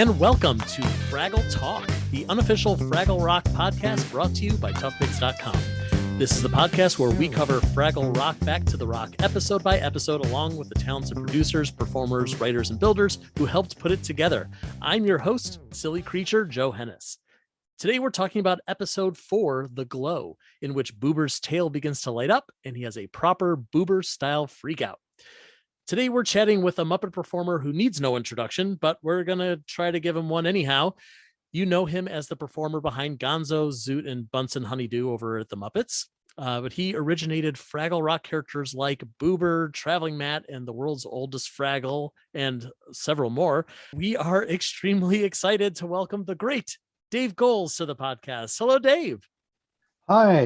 and welcome to Fraggle Talk, the unofficial Fraggle Rock podcast brought to you by ToughPigs.com. This is the podcast where we cover Fraggle Rock back to the rock episode by episode, along with the talented producers, performers, writers, and builders who helped put it together. I'm your host, silly creature Joe Hennis. Today we're talking about episode 4, The Glow, in which Boober's tail begins to light up and he has a proper Boober-style freakout. Today we're chatting with a Muppet performer who needs no introduction, but we're going to try to give him one anyhow. You know him as the performer behind Gonzo, Zoot, and Bunsen Honeydew over at the Muppets. But he originated Fraggle Rock characters like Boober, Traveling Matt, and the world's oldest Fraggle, and several more. We are extremely excited to welcome the great Dave Goelz to the podcast. Hello, Dave. Hi.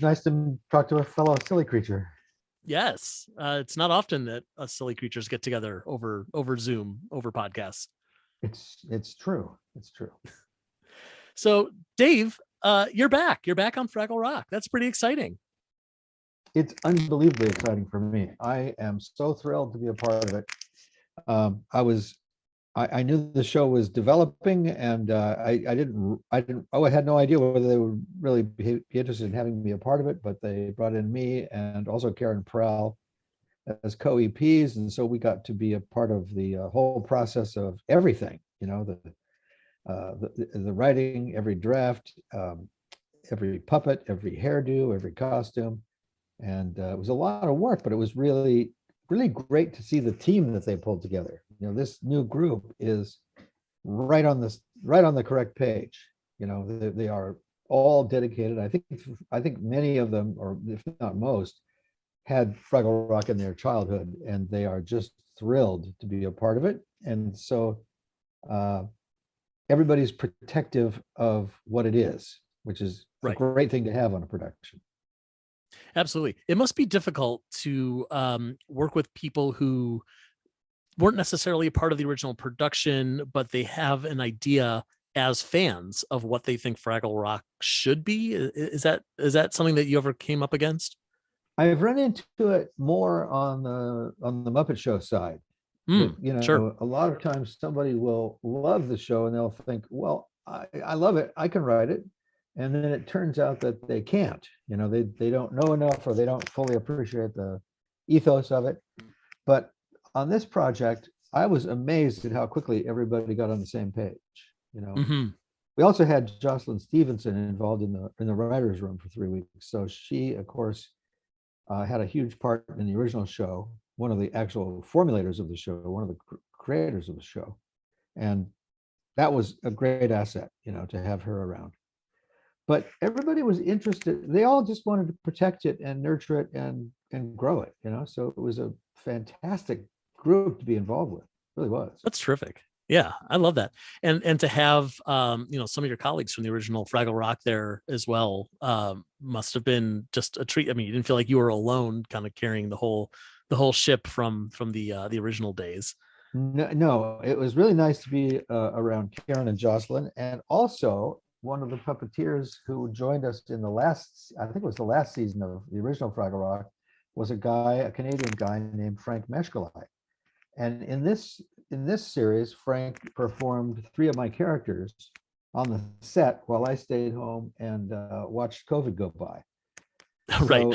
Nice to talk to a fellow silly creature. Yes, it's not often that us silly creatures get together over Zoom, over podcasts. It's true. It's true. So, Dave, you're back. You're back on Fraggle Rock. That's pretty exciting. It's unbelievably exciting for me. I am so thrilled to be a part of it. I knew the show was developing, and I had no idea whether they would really be interested in having me a part of it, but they brought in me and also Karen Prell as co-EPs, and so we got to be a part of the whole process of everything. You know, the writing, every draft, every puppet, every hairdo, every costume, and it was a lot of work, but it was really great to see the team that they pulled together. You know, this new group is right on the correct page. You know, they are all dedicated. I think many of them, or if not most, had Fraggle Rock in their childhood, and they are just thrilled to be a part of it. And so everybody's protective of what it is, which is a great thing to have on a production. Absolutely. It must be difficult to work with people who weren't necessarily a part of the original production, but they have an idea as fans of what they think Fraggle Rock should be. Is that something that you ever came up against? I've run into it more on the Muppet Show side. Sure. A lot of times somebody will love the show and they'll think, well, I love it, I can write it. And then it turns out that they can't. You know, they don't know enough, or they don't fully appreciate the ethos of it. But on this project, I was amazed at how quickly everybody got on the same page. You know, We also had Jocelyn Stevenson involved in the writers' room for 3 weeks. So she, of course, had a huge part in the original show. One of the actual formulators of the show, one of the creators of the show, and that was a great asset, you know, to have her around. But everybody was interested. They all just wanted to protect it and nurture it and grow it, you know. So it was a fantastic group to be involved with. It really was. That's terrific. Yeah, I love that. And to have some of your colleagues from the original Fraggle Rock there as well must have been just a treat. I mean, you didn't feel like you were alone, kind of carrying the whole ship from the original days. No, it was really nice to be around Karen and Jocelyn, and also one of the puppeteers who joined us in I think it was the last season of the original Fraggle Rock, was a Canadian guy named Frank Meshkalai. And in this series, Frank performed 3 of my characters on the set while I stayed home and watched COVID go by. Right. So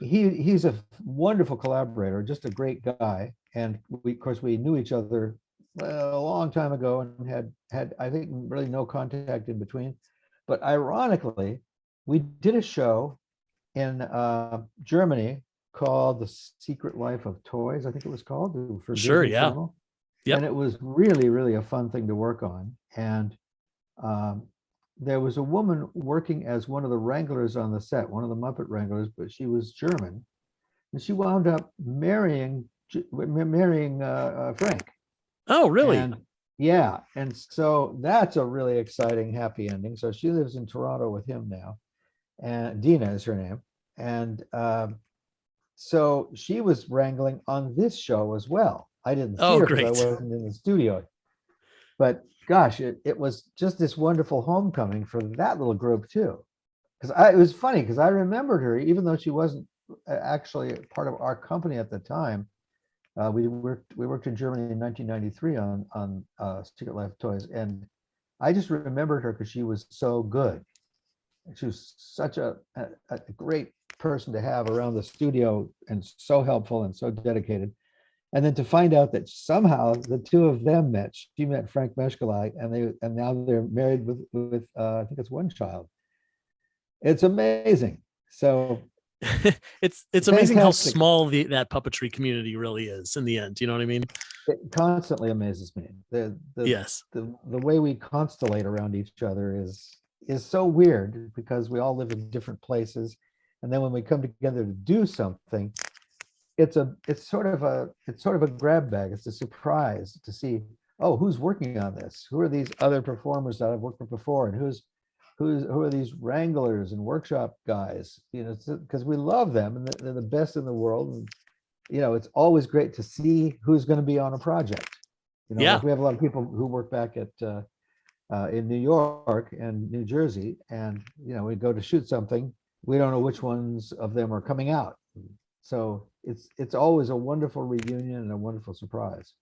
he's a wonderful collaborator, just a great guy. And we knew each other a long time ago and had I think really no contact in between. But ironically, we did a show in Germany called The Secret Life of Toys, I think it was called. For sure, Disney yeah. Channel. Yep. And it was really a fun thing to work on. And there was a woman working as one of the wranglers on the set, one of the Muppet wranglers, but she was German. And she wound up marrying Frank. Oh, really? And so that's a really exciting, happy ending. So she lives in Toronto with him now, and Dina is her name. And so she was wrangling on this show as well. I didn't see her because I wasn't in the studio. But gosh, it was just this wonderful homecoming for that little group too. Because it was funny because I remembered her, even though she wasn't actually part of our company at the time. We worked in Germany in 1993 on Secret Life of Toys, and I just remembered her because she was so good. She was such a great person to have around the studio, and so helpful and so dedicated. And then to find out that somehow the two of them met. She met Frank Meshkalai, and now they're married with I think it's one child. It's amazing. So it's amazing how fantastic. small that puppetry community really is in the end. You know what I mean? It constantly amazes me. Yes. The way we constellate around each other is so weird because we all live in different places. And then when we come together to do something, it's sort of a grab bag. It's a surprise to see, oh, who's working on this? Who are these other performers that I've worked with before? And who are these wranglers and workshop guys? You know, because we love them and they're the best in the world. And, you know, it's always great to see who's going to be on a project. You know, Yeah. like we have a lot of people who work back at in New York and New Jersey, and you know, we go to shoot something, we don't know which ones of them are coming out. So it's always a wonderful reunion and a wonderful surprise.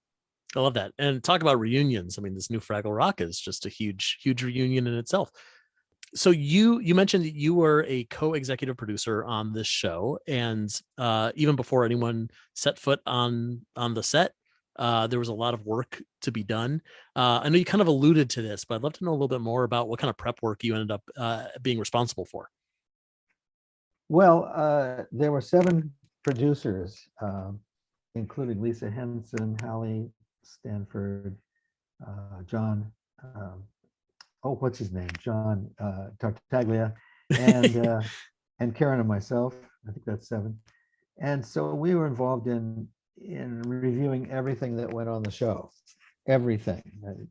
I love that. And talk about reunions. I mean, this new Fraggle Rock is just a huge reunion in itself. So you mentioned that you were a co-executive producer on this show, and even before anyone set foot on the set, there was a lot of work to be done. I know you kind of alluded to this, but I'd love to know a little bit more about what kind of prep work you ended up being responsible for. Well, there were 7 producers, including Lisa Henson, Hallie Stanford, John, what's his name? John Tartaglia, and Karen and myself. I think that's 7. And so we were involved in reviewing everything that went on the show, everything,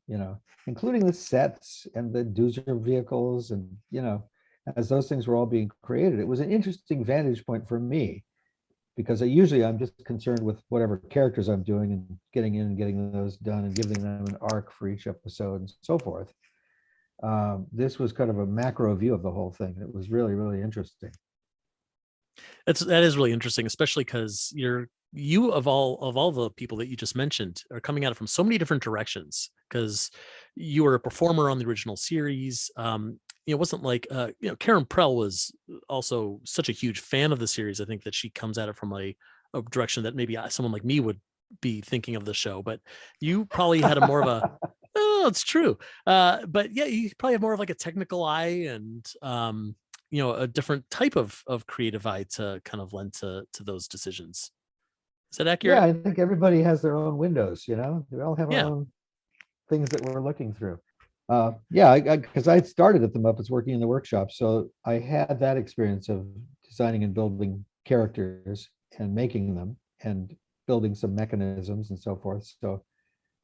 you know, including the sets and the doozer vehicles, and you know, as those things were all being created, it was an interesting vantage point for me, because I'm just concerned with whatever characters I'm doing and getting in and getting those done and giving them an arc for each episode and so forth. This was kind of a macro view of the whole thing. It was really, really interesting. That is really interesting, especially because you of all the people that you just mentioned are coming at it from so many different directions, because you were a performer on the original series. It wasn't like Karen Prell was also such a huge fan of the series. I think that she comes at it from a direction that maybe someone like me would be thinking of the show, but you probably had a more of a oh, it's true. But yeah, you probably have more of like a technical eye and a different type of creative eye to kind of lend to those decisions. Is that accurate? Yeah, I think everybody has their own windows, you know, we all have our Yeah. own things that we're looking through. Yeah, because I started at the Muppets working in the workshop, so I had that experience of designing and building characters and making them and building some mechanisms and so forth. So,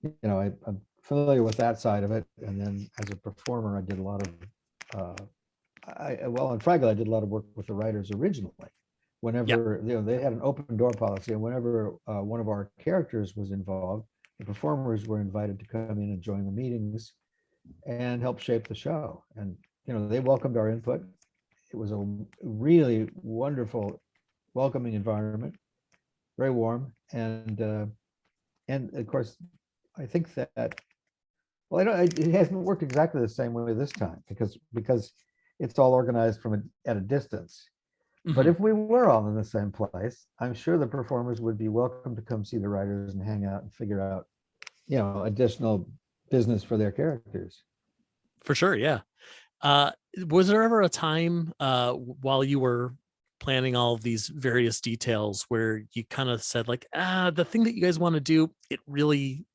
you know, I'm familiar with that side of it. And then as a performer, I did a lot of, on Fraggle, I did a lot of work with the writers originally. Whenever they had an open door policy, and whenever one of our characters was involved, the performers were invited to come in and join the meetings and help shape the show. And you know, they welcomed our input. It was a really wonderful, welcoming environment, very warm, and of course, I think that it hasn't worked exactly the same way this time because it's all organized at a distance. Mm-hmm. But if we were all in the same place, I'm sure the performers would be welcome to come see the writers and hang out and figure out, you know, additional business for their characters. For sure, yeah. Was there ever a time while you were planning all of these various details where you kind of said like, the thing that you guys want to do, it really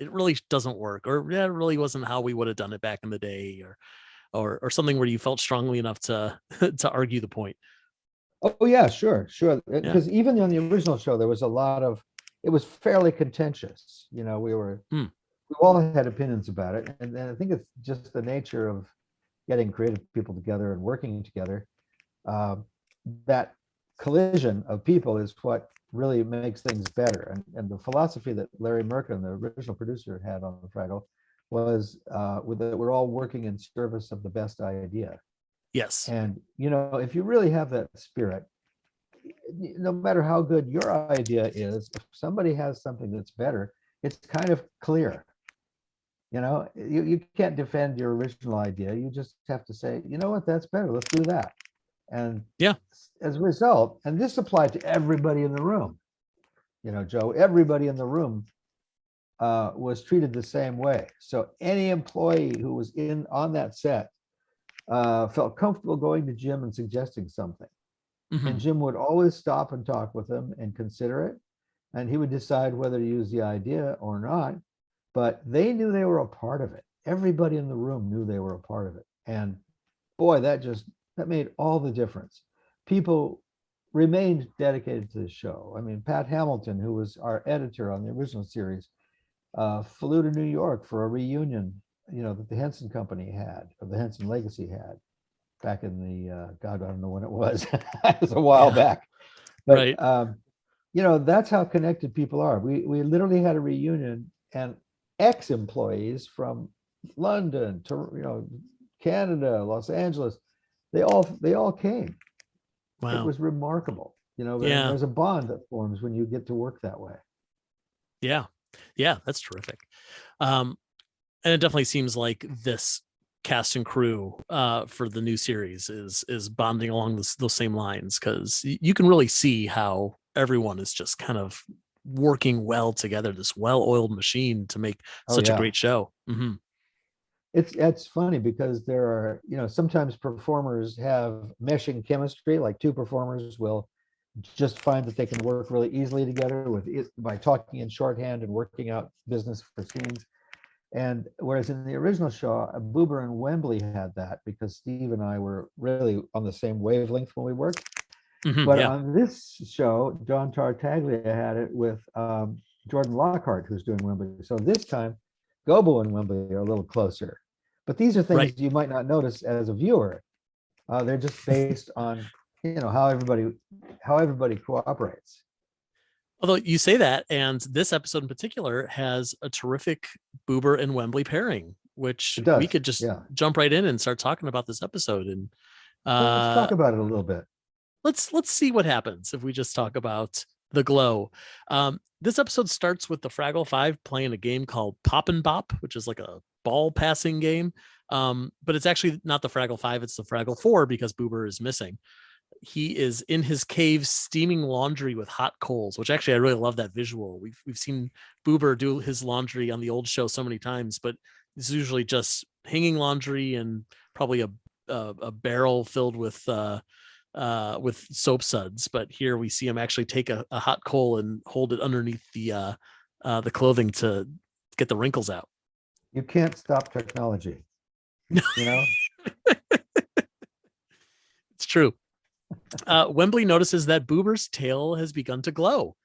doesn't work, or yeah, it really wasn't how we would have done it back in the day, or something where you felt strongly enough to to argue the point? Oh yeah, sure. Because even on the original show, there was it was fairly contentious. You know, we all had opinions about it. And then I think it's just the nature of getting creative people together and working together. That collision of people is what really makes things better. And the philosophy that Larry Merkin, the original producer, had on Fraggle was that we're all working in service of the best idea. Yes. And, you know, if you really have that spirit, no matter how good your idea is, if somebody has something that's better, it's kind of clear. You can't defend your original idea. You just have to say, you know what, that's better. Let's do that. And Yeah. as a result, and this applied to everybody in the room, Joe, everybody in the room was treated the same way. So any employee who was on that set felt comfortable going to Jim and suggesting something. And Jim would always stop and talk with them and consider it. And he would decide whether to use the idea or not. But they knew they were a part of it. Everybody in the room knew they were a part of it. And boy, that made all the difference. People remained dedicated to the show. I mean, Pat Hamilton, who was our editor on the original series, flew to New York for a reunion, that the Henson Company had, or the Henson Legacy had, back in the, God, I don't know when it was. It was a while back. But, right. That's how connected people are. We literally had a reunion, and ex-employees from London to, Canada, Los Angeles, they all came. Wow. It was remarkable. And there's a bond that forms when you get to work that way. Yeah. That's terrific. And it definitely seems like this cast and crew for the new series is bonding along those same lines, because you can really see how everyone is just kind of working well together, this well-oiled machine to make such a great show. It's funny because there are, sometimes performers have meshing chemistry, like two performers will just find that they can work really easily together by talking in shorthand and working out business for scenes. And whereas in the original show, Boober and Wembley had that because Steve and I were really on the same wavelength when we worked. But on this show, John Tartaglia had it with Jordan Lockhart, who's doing Wembley. So this time, Gobo and Wembley are a little closer. But these are things you might not notice as a viewer. They're just based on how everybody cooperates. Although you say that, and this episode in particular has a terrific Boober and Wembley pairing, which we could just jump right in and start talking about this episode. And let's talk about it a little bit. Let's see what happens if we just talk about the glow. This episode starts with the Fraggle Five playing a game called Pop and Bop, which is like a ball passing game. But it's actually not the Fraggle Five, it's the Fraggle Four, because Boober is missing. He is in his cave steaming laundry with hot coals, which actually I really love that visual. We've seen Boober do his laundry on the old show so many times, but it's usually just hanging laundry and probably a barrel filled with soap suds. But here we see him actually take a hot coal and hold it underneath the clothing to get the wrinkles out. You can't stop technology. It's true. Wembley notices that Boober's tail has begun to glow,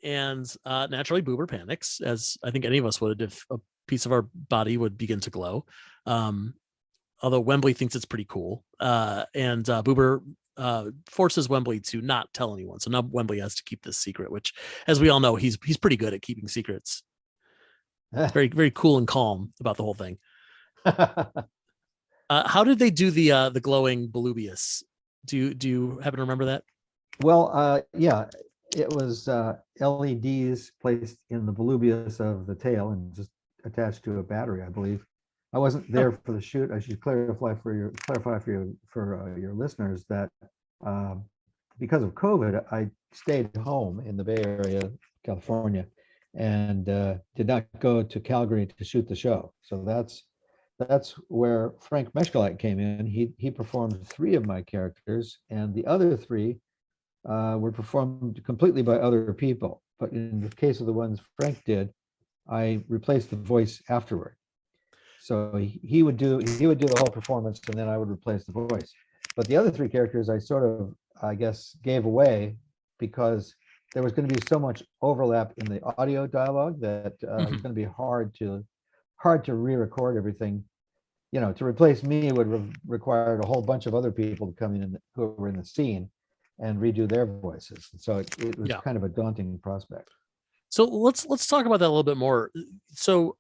and naturally Boober panics, as I think any of us would if a piece of our body would begin to glow. Although Wembley thinks it's pretty cool, and Boober forces Wembley to not tell anyone. So now Wembley has to keep this secret, which, as we all know, he's pretty good at keeping secrets. Very, very cool and calm about the whole thing. How did they do the glowing Volubius? Do you happen to remember that? Well, it was LEDs placed in the Volubius of the tail and just attached to a battery, I believe. I wasn't there for the shoot. I should clarify for your listeners that because of COVID, I stayed home in the Bay Area, California, and did not go to Calgary to shoot the show. So that's where Frank Meshkalak came in. He performed 3 of my characters, and the other 3 were performed completely by other people. But in the case of the ones Frank did, I replaced the voice afterward. So he would do the whole performance, and then I would replace the voice. But the other 3 characters I sort of, I guess, gave away because there was going to be so much overlap in the audio dialogue that it was going to be hard to re-record everything. To replace me would have required a whole bunch of other people to come in who were in the scene and redo their voices. So it was kind of a daunting prospect. So let's talk about that a little bit more. So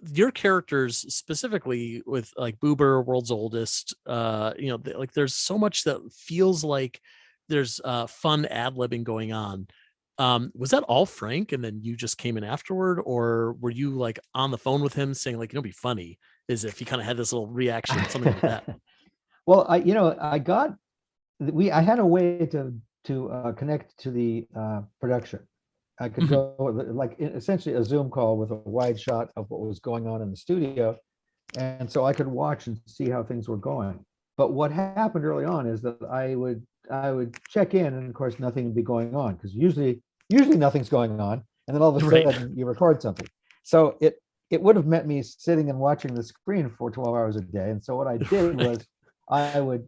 your characters specifically with like Boober, World's Oldest, like there's so much that feels like there's fun ad-libbing going on. Was that all Frank and then you just came in afterward, or were you like on the phone with him saying like, be funny is if he kind of had this little reaction, something like that? Well, I had a way to connect to the production. I could go like essentially a Zoom call with a wide shot of what was going on in the studio. And so I could watch and see how things were going. But what happened early on is that I would check in, and of course nothing would be going on, because usually nothing's going on. And then all of a sudden you record something. So it would have meant me sitting and watching the screen for 12 hours a day. And so what I did was I would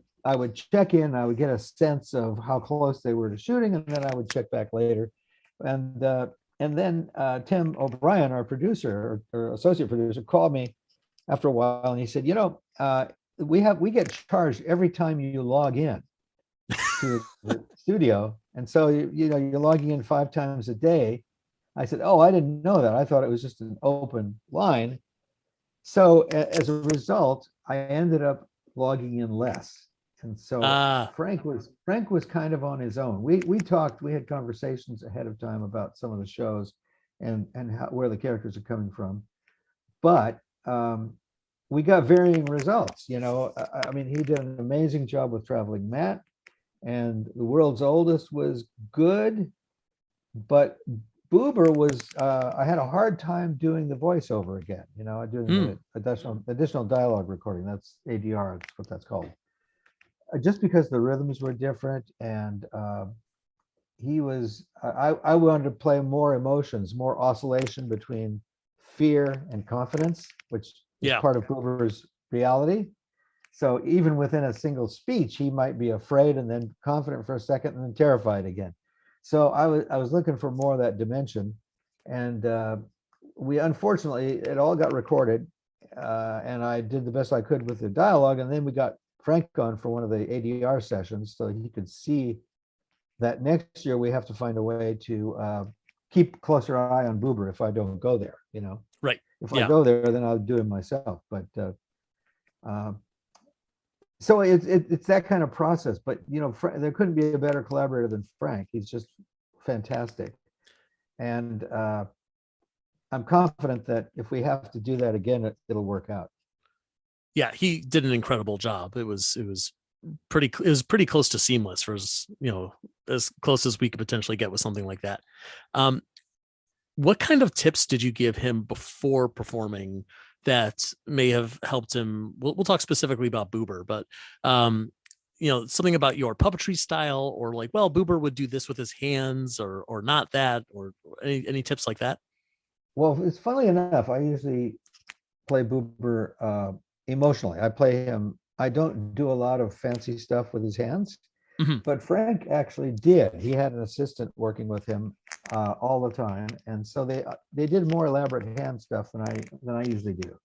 check in, I would get a sense of how close they were to shooting, and then I would check back later. And then Tim O'Brien, our producer or associate producer, called me after a while, and he said, we get charged every time you log in to the studio, and so you're logging in 5 times a day. I said, oh, I didn't know that. I thought it was just an open line. So as a result, I ended up logging in less. And so Frank was kind of on his own. We talked, we had conversations ahead of time about some of the shows and where the characters are coming from. But we got varying results. I mean, he did an amazing job with Traveling Matt, and The World's Oldest was good, but Boober was, I had a hard time doing the voiceover again, doing the additional dialogue recording. That's ADR, that's what that's called. Just because the rhythms were different, and I wanted to play more emotions, more oscillation between fear and confidence, which is part of Boober's reality. So even within a single speech, he might be afraid and then confident for a second and then terrified again. So I was looking for more of that dimension, and we unfortunately, it all got recorded, and I did the best I could with the dialogue, and then we got Frank on for one of the ADR sessions, so he could see that next year we have to find a way to keep closer eye on Boober if I don't go there. Right. If I go there, then I'll do it myself. But so it's that kind of process. But there couldn't be a better collaborator than Frank. He's just fantastic, and I'm confident that if we have to do that again, it'll work out. Yeah, he did an incredible job. It was pretty close to seamless, for as close as we could potentially get with something like that. What kind of tips did you give him before performing that may have helped him? We'll talk specifically about Boober, but something about your puppetry style, or like, well, Boober would do this with his hands, or not that, or any tips like that? Well, it's funnily enough, I usually play Boober emotionally. I play him. I don't do a lot of fancy stuff with his hands, but Frank actually did. He had an assistant working with him all the time, and so they did more elaborate hand stuff than I usually do.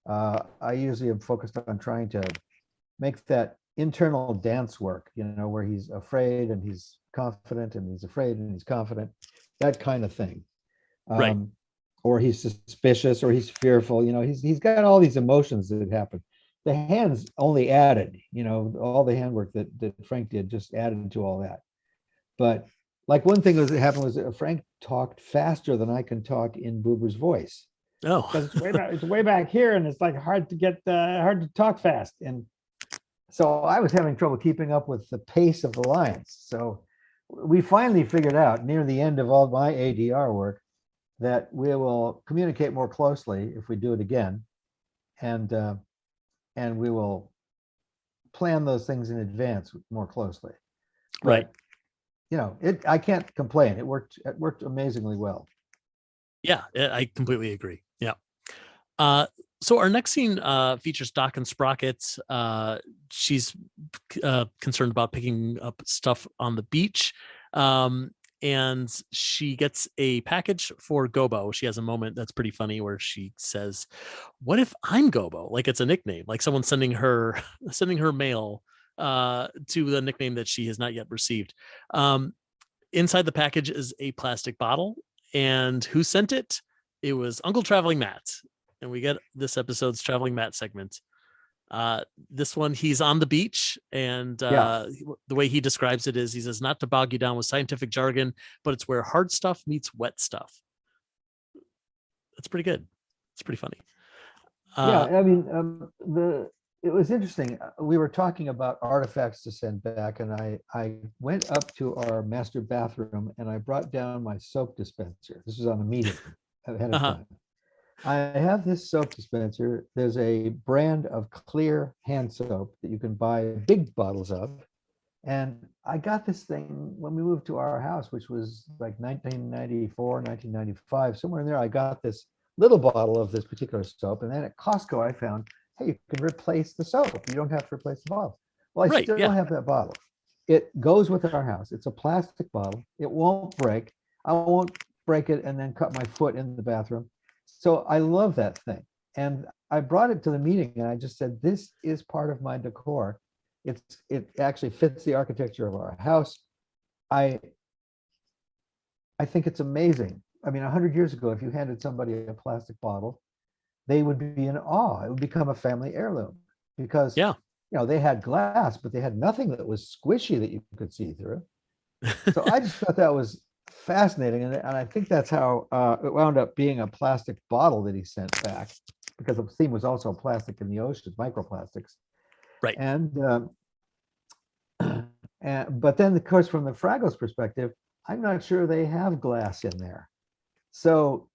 I usually am focused on trying to make that internal dance work, where he's afraid and he's confident, and he's afraid and he's confident, that kind of thing. Right. Or he's suspicious, or he's fearful. He's got all these emotions that happen. The hands only added, all the handwork that Frank did just added to all that. But like one thing that happened was that Frank talked faster than I can talk in Boober's voice. Oh, because it's way back here, and it's like hard to talk fast. And so I was having trouble keeping up with the pace of the lines. So we finally figured out near the end of all my ADR work that we will communicate more closely if we do it again, and we will plan those things in advance more closely. Right. But, I can't complain. It worked amazingly well. Yeah, I completely agree. Yeah. So our next scene features Doc and Sprocket. She's concerned about picking up stuff on the beach. And she gets a package for Gobo. She has a moment that's pretty funny where she says, "What if I'm Gobo?" Like it's a nickname, like someone sending her mail to the nickname that she has not yet received. Inside the package is a plastic bottle, and who sent it? It was Uncle Traveling Matt. and we get this episode's Traveling Matt segment. This one, he's on the beach, and Yeah. the way he describes it is, he says, not to bog you down with scientific jargon, but it's where hard stuff meets wet stuff. That's pretty good. It's pretty funny. Yeah, I mean, it was interesting. We were talking about artifacts to send back, and I went up to our master bathroom and I brought down my soap dispenser. This was on a meeting ahead of time. I have this soap dispenser. There's a brand of clear hand soap that you can buy big bottles of. And I got this thing when we moved to our house, which was like 1994, 1995, somewhere in there. I got this little bottle of this particular soap. And then at Costco, I found, hey, you can replace the soap. You don't have to replace the bottle. Well, I still have that bottle. It goes with our house. It's a plastic bottle. It won't break. I won't break it and then cut my foot in the bathroom. So I love that thing. And I brought it to the meeting and I just said, this is part of my decor. It actually fits the architecture of our house. I think it's amazing. I mean, 100 years ago, if you handed somebody a plastic bottle, they would be in awe. It would become a family heirloom because they had glass, but they had nothing that was squishy that you could see through. So I just thought that was fascinating. And I think that's how it wound up being a plastic bottle that he sent back, because the theme was also plastic in the ocean, microplastics. Right. And but then, of course, from the Fraggles perspective, I'm not sure they have glass in there. So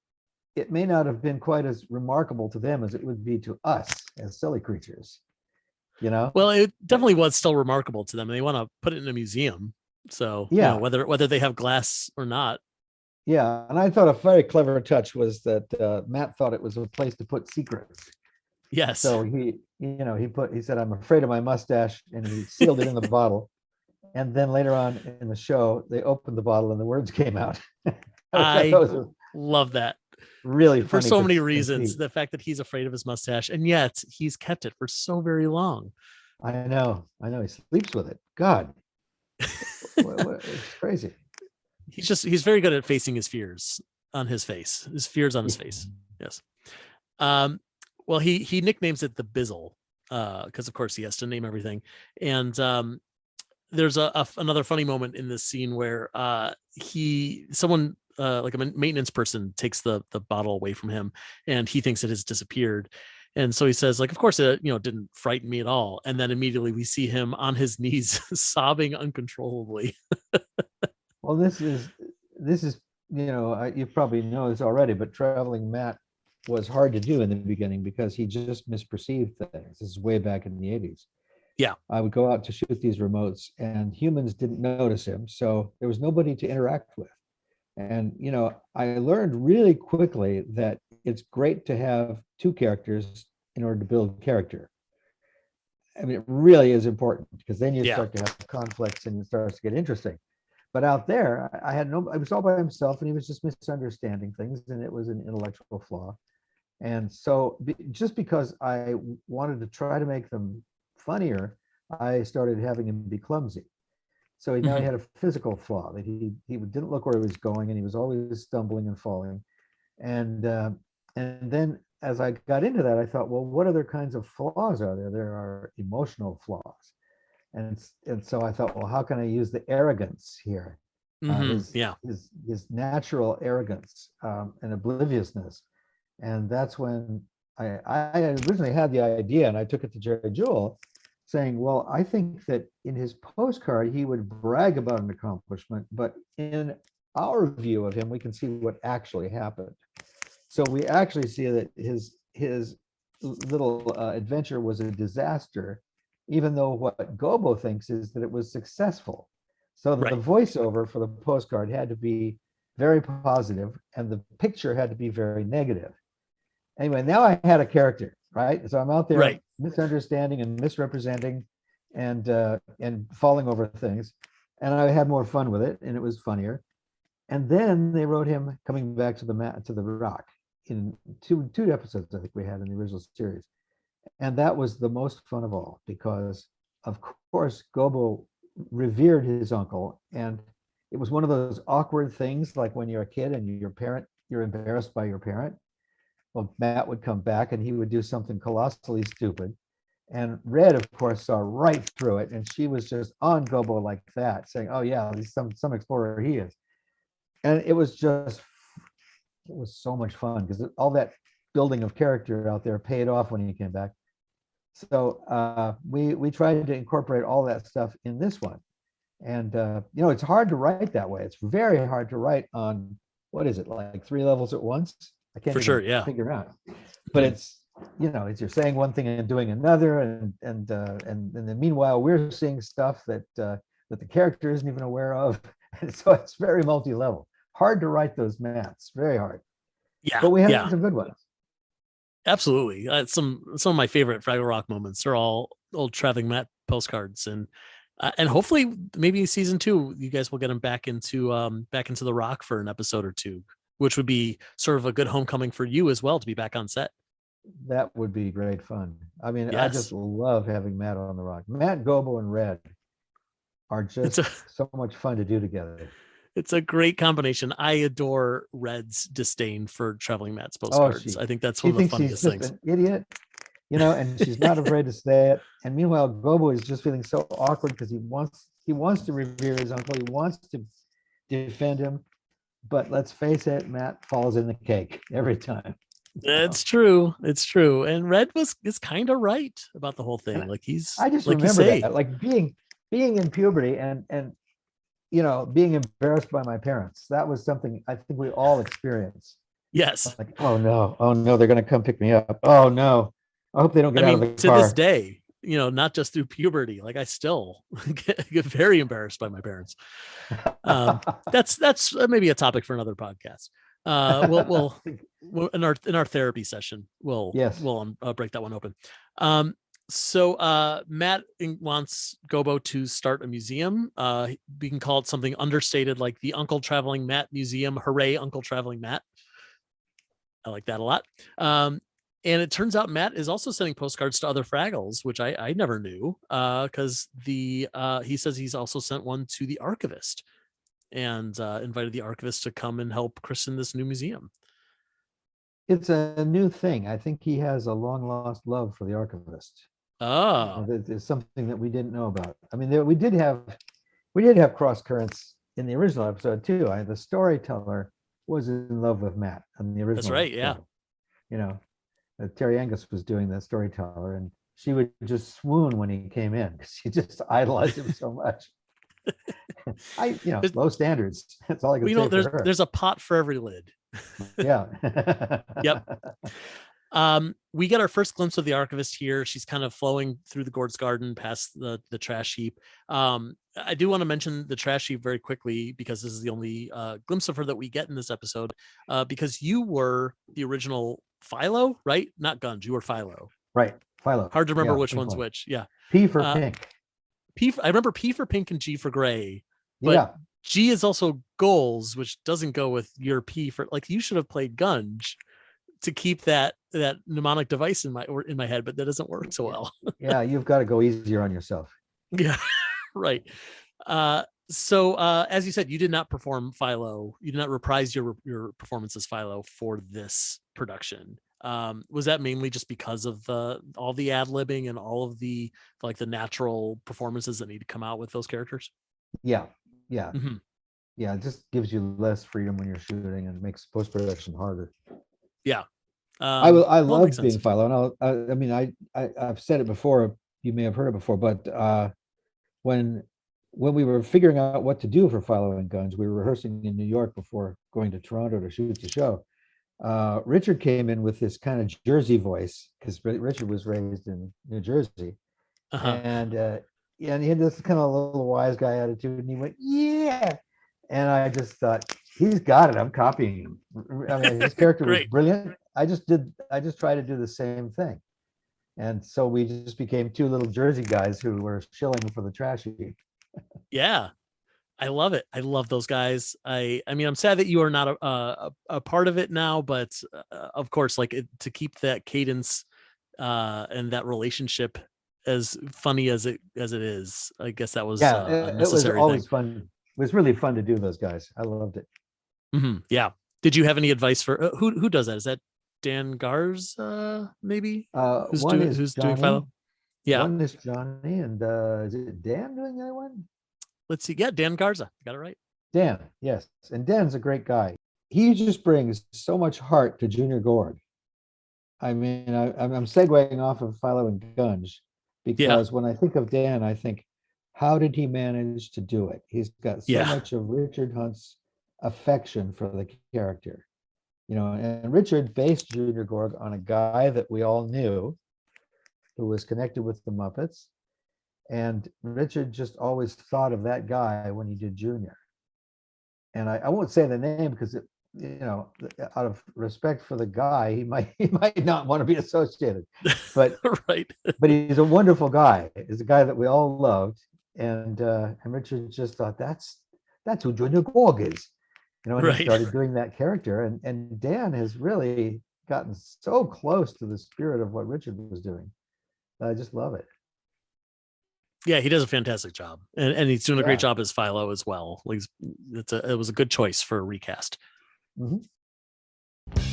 it may not have been quite as remarkable to them as it would be to us as silly creatures, Well, it definitely was still remarkable to them. They want to put it in a museum. So whether they have glass or not. Yeah, and I thought a very clever touch was that Matt thought it was a place to put secrets. Yes. So he said, I'm afraid of my mustache, and he sealed it in the bottle. And then later on in the show, they opened the bottle and the words came out. I love that. Really for so many reasons. The fact that he's afraid of his mustache, and yet he's kept it for so very long. I know. He sleeps with it. God, it's crazy. He's very good at facing his fears on his face. His fears on his face. Yes. Well, he nicknames it the Bizzle, because of course he has to name everything. And there's another funny moment in this scene where someone like a maintenance person takes the bottle away from him, and he thinks it has disappeared. And so he says, like, of course it didn't frighten me at all. And then immediately we see him on his knees sobbing uncontrollably. Well, this is you probably know this already, but Traveling Matt was hard to do in the beginning because he just misperceived things. This is way back in the 80s. Yeah. I would go out to shoot these remotes and humans didn't notice him. So there was nobody to interact with. And, I learned really quickly that it's great to have two characters in order to build character. I mean, it really is important because then you start to have conflicts and it starts to get interesting. But out there, I was all by himself and he was just misunderstanding things, and it was an intellectual flaw. And so just because I wanted to try to make them funnier, I started having him be clumsy. So now he had a physical flaw that he didn't look where he was going, and he was always stumbling and falling. And then as I got into that, I thought, well, what other kinds of flaws are there? There are emotional flaws. And so I thought, well, how can I use the arrogance here? His natural arrogance and obliviousness. And that's when I originally had the idea, and I took it to Jerry Jewell, saying, well, I think that in his postcard, he would brag about an accomplishment, but in our view of him, we can see what actually happened. So we actually see that his little adventure was a disaster, even though what Gobo thinks is that it was successful. So the voiceover for the postcard had to be very positive, and the picture had to be very negative. Anyway, now I had a character, right? So I'm out there misunderstanding and misrepresenting and falling over things. And I had more fun with it, and it was funnier. And then they wrote him coming back to the rock in two episodes, I think we had in the original series. And that was the most fun of all, because of course Gobo revered his uncle, and it was one of those awkward things, like when you're a kid and you're embarrassed by your parent. well, Matt would come back and he would do something colossally stupid. And Red, of course, saw right through it. And she was just on Gobo like that, saying, oh, yeah, he's some explorer he is. And it was so much fun because all that building of character out there paid off when he came back. So we tried to incorporate all that stuff in this one. And, it's hard to write that way. It's very hard to write on, what is it, like 3 levels at once? I can't For sure, yeah. figure out. But it's you're saying one thing and doing another. And then meanwhile, we're seeing stuff that the character isn't even aware of. And so it's very multi-level. Hard to write those maps, very hard. Yeah. But we have some good ones. Absolutely. Some of my favorite Fraggle Rock moments are all old traveling Matt postcards, and hopefully maybe season 2 you guys will get him back into the Rock for an episode or 2, which would be sort of a good homecoming for you as well to be back on set. That would be great fun. I mean, Yes. I just love having Matt on the Rock. Matt, Gobo, and Red are just so much fun to do together. It's a great combination. I adore Red's disdain for traveling Matt's postcards. I think that's one of the funniest things. An idiot, and she's not afraid to say it. And meanwhile, Gobo is just feeling so awkward because he wants to revere his uncle. He wants to defend him. But let's face it, Matt falls in the cake every time. It's true. It's true. And Red is kind of right about the whole thing. Like I just like remember that, like being in puberty and being embarrassed by my parents. That was something I think we all experienced. Yes. Like, oh no, they're going to come pick me up. Oh no, I hope they don't get out of the car. To this day, not just through puberty, like I still get very embarrassed by my parents. That's maybe a topic for another podcast. We'll in our therapy session, we'll break that one open. So Matt wants Gobo to start a museum. We can call it something understated, like the Uncle Traveling Matt Museum. Hooray, Uncle Traveling Matt. I like that a lot. And it turns out Matt is also sending postcards to other Fraggles, which I never knew, because he says he's also sent one to the Archivist and invited the Archivist to come and help christen this new museum. It's a new thing. I think he has a long lost love for the Archivist. Oh, it's something that we didn't know about. I mean, we did have cross currents in the original episode too. The storyteller was in love with Matt in the original. That's right. Yeah. Terry Angus was doing the storyteller, and she would just swoon when he came in because she just idolized him so much. Low standards. That's all I can say for her. There's a pot for every lid. Yeah. Yep. We get our first glimpse of the Archivist here. She's kind of flowing through the Gourds Garden past the trash heap. I do want to mention the trash heap very quickly because this is the only glimpse of her that we get in this episode. Because you were the original Philo, right? Not Gunge. You were Philo. Right. Philo. Hard to remember which one's which. Yeah. P for pink. I remember P for pink and G for gray. But G is also Goelz, which doesn't go with your P for, like, you should have played Gunge to keep that mnemonic device in my head, but that doesn't work so well. Yeah, you've got to go easier on yourself. Yeah, right. So as you said, you did not perform Philo. You did not reprise your performance as Philo for this production. Was that mainly just because of all the ad-libbing and all of the natural performances that need to come out with those characters? Yeah. Mm-hmm. Yeah, it just gives you less freedom when you're shooting and makes post-production harder. Yeah. I love being Philo, and I've said it before. You may have heard it before, but when we were figuring out what to do for Philo and Gunge, we were rehearsing in New York before going to Toronto to shoot the show. Richard came in with this kind of Jersey voice because Richard was raised in New Jersey, and he had this kind of little wise guy attitude, and he went, "Yeah," and I just thought, he's got it. I'm copying him. I mean, his character was brilliant. I just tried to do the same thing, and so we just became two little Jersey guys who were shilling for the trash heap. Yeah. I love it. I love those guys. I mean, I'm sad that you are not a part of it now, but of course, to keep that cadence and that relationship as funny as it is, I guess that was a necessary it was always thing. fun. It was really fun to do those guys. I loved it. Mm-hmm. Yeah. Did you have any advice for who does that? Is that Dan Garza, maybe, One is who's doing Johnny. Philo. Yeah, One is Johnny, and is it Dan doing the other one? let's see. Yeah, Dan Garza, got it right. Dan, yes. And Dan's a great guy. He just brings so much heart to Junior Gorg. I mean, I'm segueing off of Philo and Gunge Yeah, because when I think of Dan, I think, how did he manage to do it? He's got so yeah, much of Richard Hunt's affection for the character, and Richard based Junior Gorg on a guy that we all knew who was connected with the Muppets. And Richard just always thought of that guy when he did Junior. And I won't say the name because out of respect for the guy, he might not want to be associated. But right. but he's a wonderful guy. He's a guy that we all loved. And Richard just thought that's who Junior Gorg is. And he Right. started doing that character. And Dan has really gotten so close to the spirit of what Richard was doing. I just love it. Yeah, he does a fantastic job, and he's doing a great Yeah. job as Philo as well. Like, it was a good choice for a recast. Mhm.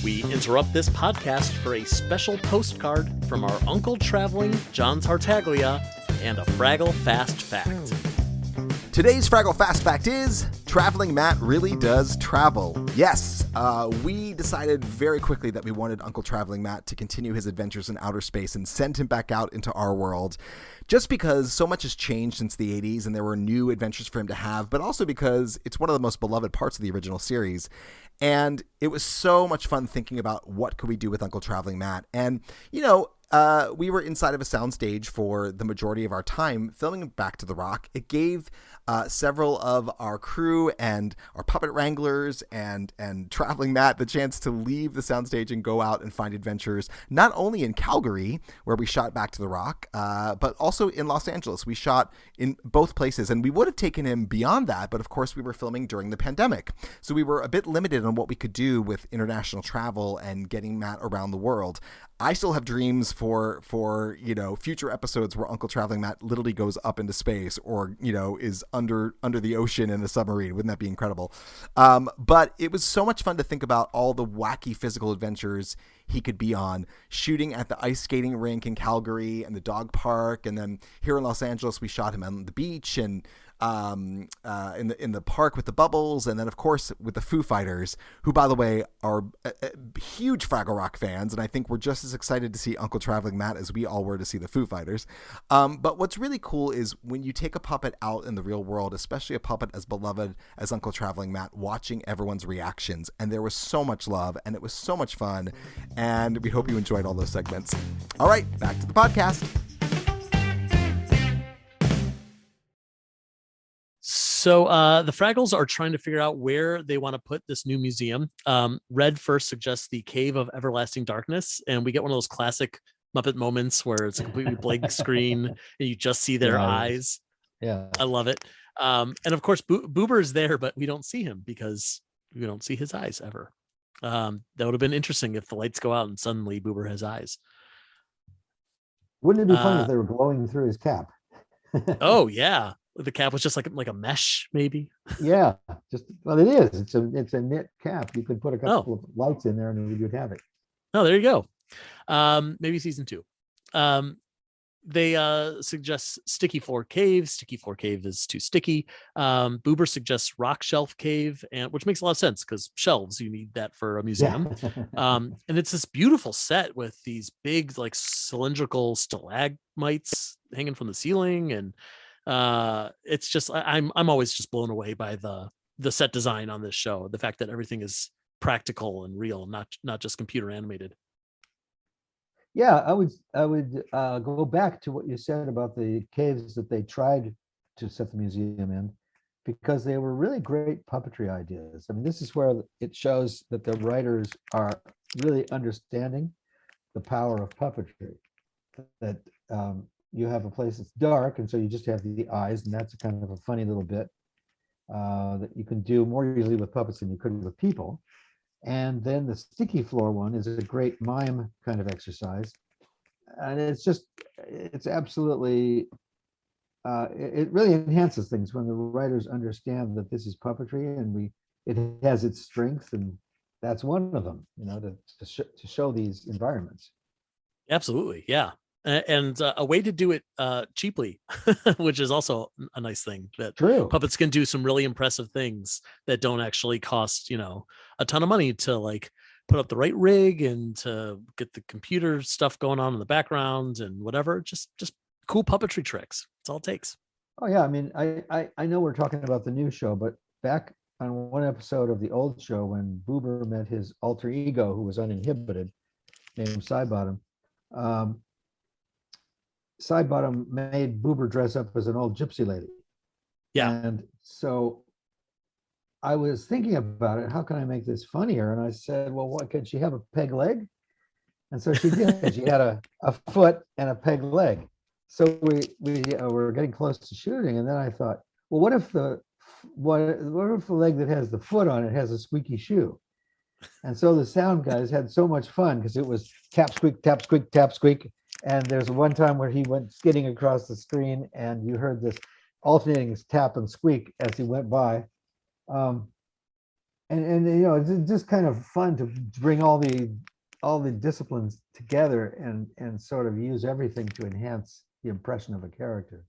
We interrupt this podcast for a special postcard from our uncle traveling John Tartaglia and a Fraggle Fast Fact. Today's Fraggle Fast Fact is, Traveling Matt really does travel. Yes, we decided very quickly that we wanted Uncle Traveling Matt to continue his adventures in outer space and send him back out into our world, just because so much has changed since the 80s and there were new adventures for him to have, but also because it's one of the most beloved parts of the original series. And it was so much fun thinking about what could we do with Uncle Traveling Matt. And, we were inside of a soundstage for the majority of our time filming Back to the Rock. It gave several of our crew and our puppet wranglers and Traveling Matt the chance to leave the soundstage and go out and find adventures, not only in Calgary, where we shot Back to the Rock, but also in Los Angeles. We shot in both places, and we would have taken him beyond that, but of course we were filming during the pandemic. So we were a bit limited on what we could do with international travel and getting Matt around the world. I still have dreams for future episodes where Uncle Traveling Matt literally goes up into space or is under the ocean in a submarine. Wouldn't that be incredible? But it was so much fun to think about all the wacky physical adventures he could be on, shooting at the ice skating rink in Calgary and the dog park, and then here in Los Angeles we shot him on the beach and in the park with the bubbles, and then of course with the Foo Fighters, who by the way are huge Fraggle Rock fans, and I think we're just as excited to see Uncle Traveling Matt as we all were to see the Foo Fighters. But what's really cool is when you take a puppet out in the real world, especially a puppet as beloved as Uncle Traveling Matt, watching everyone's reactions, and there was so much love and it was so much fun, and we hope you enjoyed all those segments. All right, back to the podcast. So the Fraggles are trying to figure out where they want to put this new museum. Red first suggests the Cave of Everlasting Darkness, and we get one of those classic Muppet moments where it's a completely blank screen and you just see their eyes. Yeah. I love it. And of course, Boober is there, but we don't see him because we don't see his eyes ever. That would have been interesting if the lights go out and suddenly Boober has eyes. Wouldn't it be funny if they were glowing through his cap? Oh yeah, the cap was just like a mesh, maybe. Yeah, it is. It's a knit cap. You could put a couple of lights in there and you'd have it. Oh, there you go. Maybe season 2. They suggest Sticky Floor Cave. Sticky Floor Cave is too sticky. Boober suggests Rock Shelf Cave, which makes a lot of sense because shelves, you need that for a museum. Yeah. And it's this beautiful set with these big like cylindrical stalagmites hanging from the ceiling, and it's just I'm always just blown away by the set design on this show. The fact that everything is practical and real, not just computer animated. Yeah, I would go back to what you said about the caves that they tried to set the museum in, because they were really great puppetry ideas. I mean, this is where it shows that the writers are really understanding the power of puppetry. That you have a place that's dark, and so you just have the eyes, and that's kind of a funny little bit that you can do more easily with puppets than you could with people. And then the sticky floor one is a great mime kind of exercise. And it's absolutely, it really enhances things when the writers understand that this is puppetry and it has its strength, and that's one of them, to show these environments. Absolutely. Yeah. And a way to do it cheaply, which is also a nice thing, that True. puppets can do some really impressive things that don't actually cost, a ton of money to like put up the right rig and to get the computer stuff going on in the background and whatever. Just cool puppetry tricks. That's all it takes. Oh yeah, I mean, I know we're talking about the new show, but back on one episode of the old show when Boober met his alter ego who was uninhibited, named Sidebottom, Sidebottom made Boober dress up as an old gypsy lady. Yeah. And so I was thinking about it. How can I make this funnier? And I said, well, what could she have, a peg leg? And so she did. She had a foot and a peg leg. So we were getting close to shooting, and then I thought, well, what if the leg that has the foot on it has a squeaky shoe? And so the sound guys had so much fun because it was tap squeak, tap squeak, tap squeak. And there's one time where he went skidding across the screen, and you heard this alternating tap and squeak as he went by. And it's just kind of fun to bring all the disciplines together and sort of use everything to enhance the impression of a character.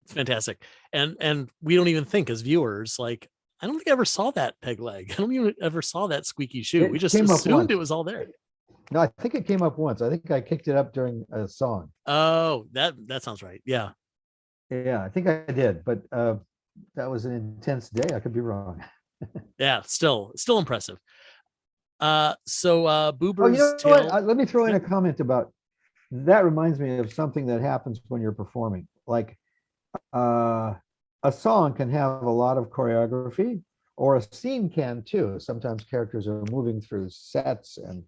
It's fantastic. And we don't even think as viewers, like, I don't think I ever saw that peg leg. I don't even ever saw that squeaky shoe. We just assumed it was all there. No, I think it came up once. I think I kicked it up during a song. Oh, that sounds right. Yeah. Yeah, I think I did, but that was an intense day. I could be wrong. Yeah, still impressive. So Boober's tail. What? Let me throw in a comment about that. Reminds me of something that happens when you're performing. Like a song can have a lot of choreography, or a scene can too. Sometimes characters are moving through sets, and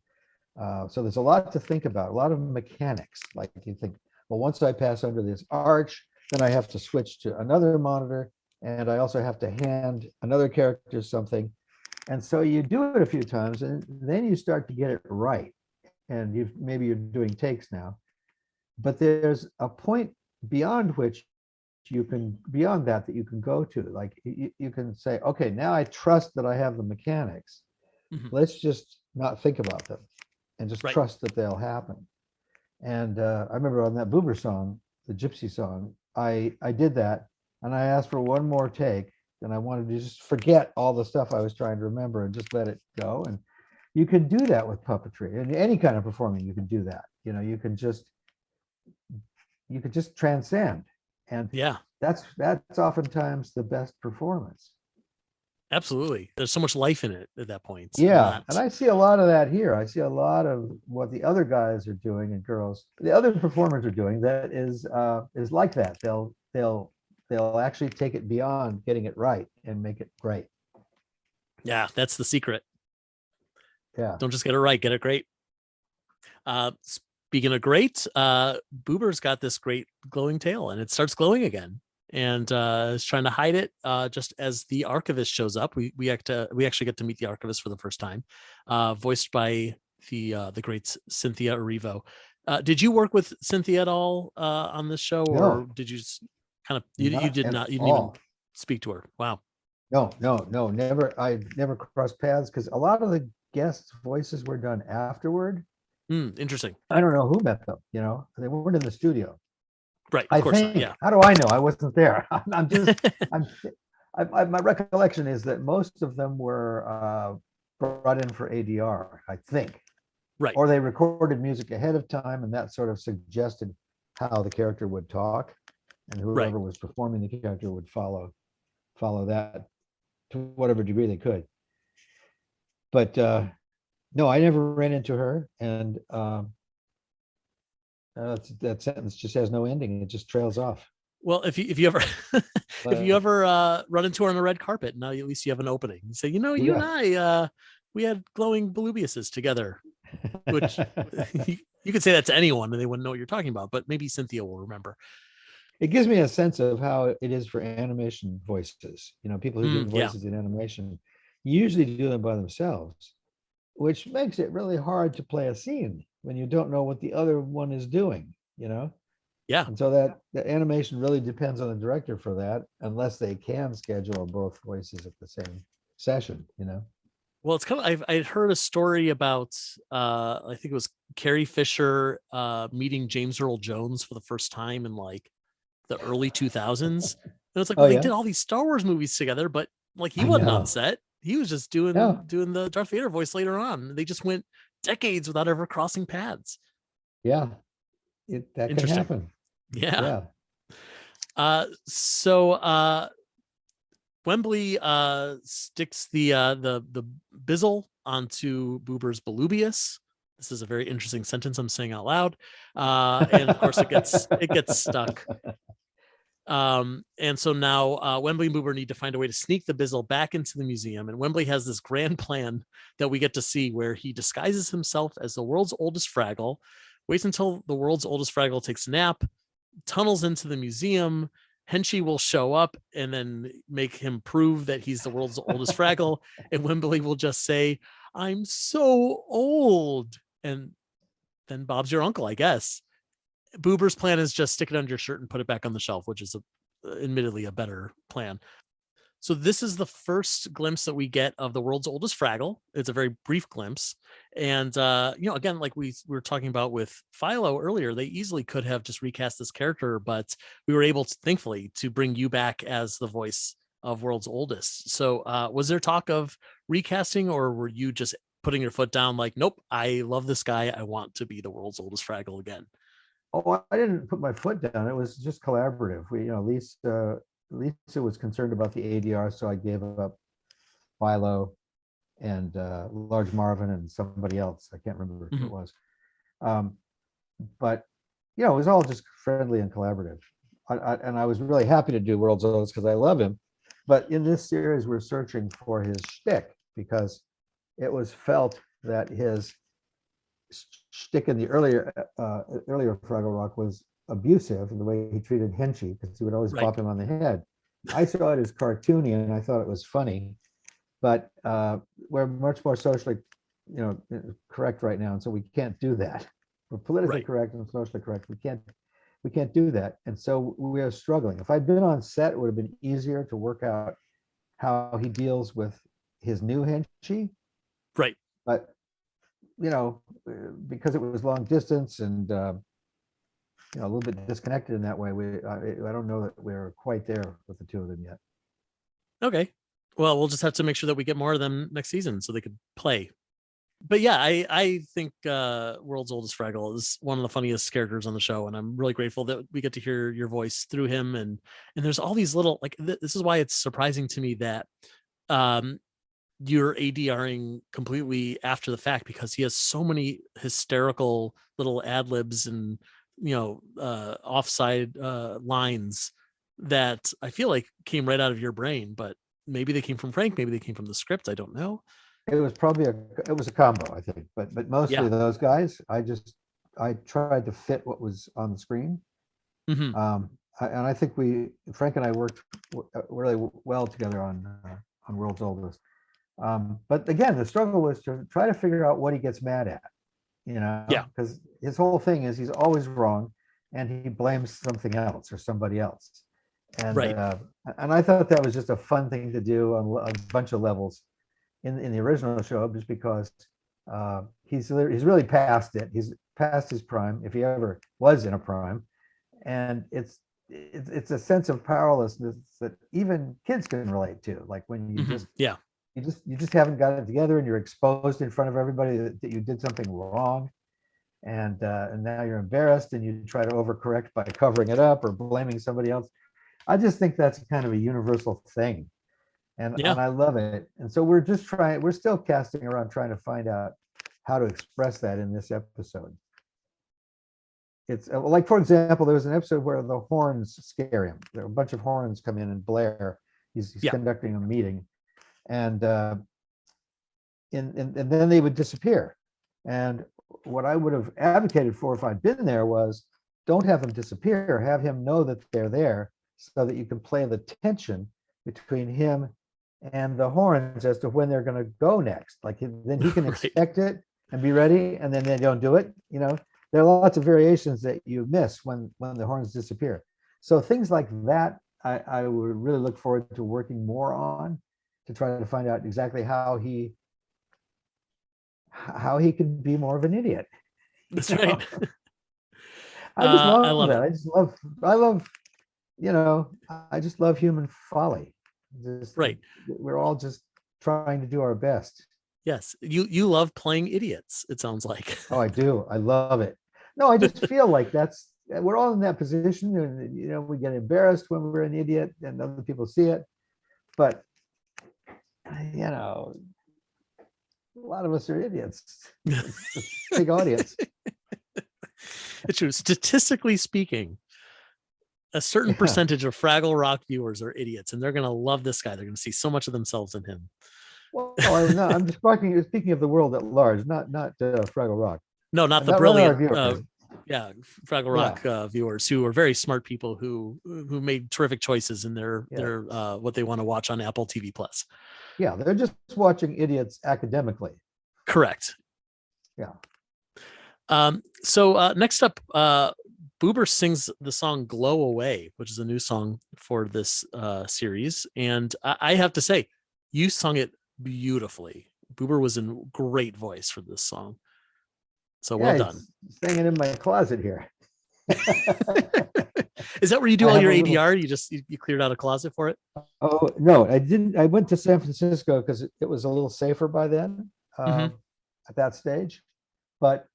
so there's a lot to think about, a lot of mechanics. Like you think, well, once I pass under this arch, then I have to switch to another monitor, and I also have to hand another character something. And so you do it a few times, and then you start to get it right. And maybe you're doing takes now, but there's a point beyond which you can go to. Like you can say, okay, now I trust that I have the mechanics. Mm-hmm. Let's just not think about them and just trust that they'll happen. And I remember on that Boober song, the Gypsy song, I did that, and I asked for one more take, and I wanted to just forget all the stuff I was trying to remember and just let it go. And you can do that with puppetry, and any kind of performing, you can do that. You can just transcend, and yeah, that's oftentimes the best performance. Absolutely. There's so much life in it at that point. Yeah. And I see a lot of that here. I see a lot of what the other guys are doing, and girls, the other performers are doing, that is like that. They'll actually take it beyond getting it right and make it great. Yeah, that's the secret. Yeah. Don't just get it right, get it great. Speaking of great, Boober's got this great glowing tail, and it starts glowing again. And is trying to hide it just as the archivist shows up. We actually get to meet the archivist for the first time, voiced by the great Cynthia Erivo. Did you work with Cynthia at all on this show, or did you just kind of you didn't even speak to her? Wow. No, never. I never crossed paths because a lot of the guest voices were done afterward. Interesting. I don't know who met them. They weren't in the studio. Right. Of course not, yeah. How do I know? I wasn't there. My recollection is that most of them were brought in for ADR, I think. Right. Or they recorded music ahead of time, and that sort of suggested how the character would talk, and whoever was performing the character would follow that to whatever degree they could. But no, I never ran into her, and that sentence just has no ending. It just trails off. Well, if you ever if you ever run into her on the red carpet, now at least you have an opening. You say, you and I, we had glowing volubiuses together, which you could say that to anyone and they wouldn't know what you're talking about, but maybe Cynthia will remember. It gives me a sense of how it is for animation voices. People who do voices in animation usually do them by themselves, which makes it really hard to play a scene when you don't know what the other one is doing, Yeah. And so that the animation really depends on the director for that, unless they can schedule both voices at the same session, Well, it's kind of I'd heard a story about I think it was Carrie Fisher meeting James Earl Jones for the first time in like the early 2000s. And it's like, Oh well, they yeah, did all these Star Wars movies together, but like he I wasn't on know. set. He was just doing No, the Darth Vader voice later on. They just went decades without ever crossing paths. yeah, that can Interesting. happen. Yeah. Yeah. So Wembley sticks the bizzle onto Boober's Belubius. This is a very interesting sentence I'm saying out loud. And of course it gets stuck. And so now Wembley and Boober need to find a way to sneak the bizzle back into the museum. And Wembley has this grand plan that we get to see where he disguises himself as the world's oldest Fraggle, waits until the world's oldest Fraggle takes a nap, tunnels into the museum. Henchy will show up and then make him prove that he's the world's oldest Fraggle. And Wembley will just say, "I'm so old." And then Bob's your uncle, I guess. Boober's plan is just stick it under your shirt and put it back on the shelf, which is admittedly a better plan. So this is the first glimpse that we get of the world's oldest Fraggle. It's a very brief glimpse. And again, like we were talking about with Philo earlier, they easily could have just recast this character, but we were able to, thankfully, to bring you back as the voice of world's oldest. So was there talk of recasting, or were you just putting your foot down like, nope, I love this guy, I want to be the world's oldest Fraggle again? Oh, I didn't put my foot down. It was just collaborative. Lisa was concerned about the ADR, so I gave up Philo and Large Marvin and somebody else. I can't remember who it was. But it was all just friendly and collaborative. And I was really happy to do World's Oldest because I love him. But in this series, we're searching for his shtick because it was felt that his shtick in the earlier Fraggle Rock was abusive in the way he treated Henchy, because he would always bop him on the head. I saw it as cartoony and I thought it was funny, but we're much more socially, correct right now, and so we can't do that. We're politically correct and socially correct. We can't do that, and so we are struggling. If I'd been on set, it would have been easier to work out how he deals with his new Henchy. Right. But because it was long distance and a little bit disconnected in that way, I don't know that we're quite there with the two of them yet. Okay. Well, we'll just have to make sure that we get more of them next season so they could play. But yeah, I think World's Oldest Fraggle is one of the funniest characters on the show, and I'm really grateful that we get to hear your voice through him. And there's all these little, like, this is why it's surprising to me that you're ADRing completely after the fact, because he has so many hysterical little ad libs and offside lines that I feel like came right out of your brain, but maybe they came from Frank, maybe they came from the script, I don't know. It was probably a combo, I think, but mostly those guys. I tried to fit what was on the screen. And I think Frank and I worked really well together on World's Oldest. But again, the struggle was to try to figure out what he gets mad at, because his whole thing is he's always wrong and he blames something else or somebody else. And and I thought that was just a fun thing to do on a bunch of levels in the original show, just because he's really past it. He's past his prime, if he ever was in a prime. And it's a sense of powerlessness that even kids can relate to. Like when you just haven't got it together and you're exposed in front of everybody that you did something wrong, and now you're embarrassed and you try to overcorrect by covering it up or blaming somebody else. I just think that's kind of a universal thing, and I love it. And so we're still casting around trying to find out how to express that in this episode. It's like, for example, there was an episode where the horns scare him. There are a bunch of horns come in and blare. He's conducting a meeting. And then they would disappear. And what I would have advocated for if I'd been there was, don't have them disappear, have him know that they're there so that you can play the tension between him and the horns as to when they're going to go next. Like then he can expect it and be ready, and then they don't do it. There are lots of variations that you miss when the horns disappear. So things like that, I would really look forward to working more on, to try to find out exactly how he how he could be more of an idiot. That's You know? right. I just I love love that. it. I love, I just love human folly. Right. We're all just trying to do our best. Yes. You love playing idiots, it sounds like. Oh, I do. I love it. No, I just feel like we're all in that position, and we get embarrassed when we're an idiot and other people see it. But a lot of us are idiots. It's a big audience. It's true. Statistically speaking, a certain Yeah. percentage of Fraggle Rock viewers are idiots, and they're going to love this guy. They're going to see so much of themselves in him. Well, I'm just speaking of the world at large, not Fraggle Rock. No, not the Not our brilliant, viewers. Fraggle Rock viewers who are very smart people who made terrific choices in their what they want to watch on Apple TV Plus. Yeah, they're just watching idiots academically. Correct. Yeah. So next up, Boober sings the song "Glow Away," which is a new song for this series, and I have to say, you sung it beautifully. Boober was in great voice for this song. So well done. Staying in my closet here. Is that where you do all your ADR? You cleared out a closet for it? Oh no, I didn't. I went to San Francisco because it was a little safer by then at that stage. But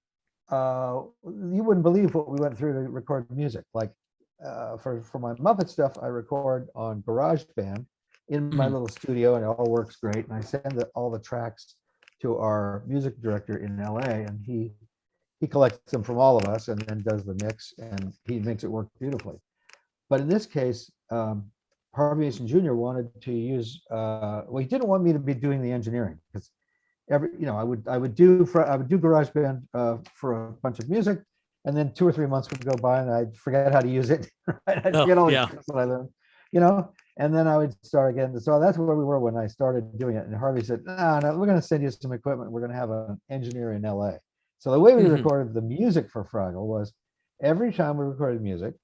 you wouldn't believe what we went through to record music. Like for my Muppet stuff, I record on GarageBand in my little studio, and it all works great. And I send all the tracks to our music director in LA, and he collects them from all of us and then does the mix, and he makes it work beautifully. But in this case, Harvey Mason Jr. wanted to use, he didn't want me to be doing the engineering, because I would do GarageBand for a bunch of music, and then 2 or 3 months would go by and I'd forget how to use it. I'd forget all the tricks that I learned, and then I would start again. So that's where we were when I started doing it. And Harvey said, no, we're going to send you some equipment. We're going to have an engineer in LA. So the way we recorded the music for Fraggle was every time we recorded music,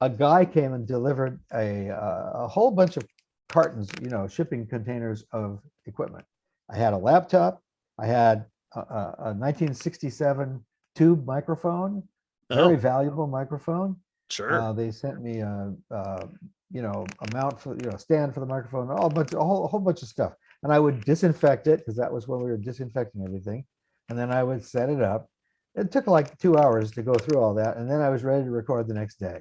a guy came and delivered a whole bunch of cartons, shipping containers of equipment. I had a laptop. I had a 1967 tube microphone, very valuable microphone. Sure. They sent me a mount for, stand for the microphone, a whole bunch of stuff. And I would disinfect it, because that was when we were disinfecting everything. And then I would set it up. It took like 2 hours to go through all that. And then I was ready to record the next day.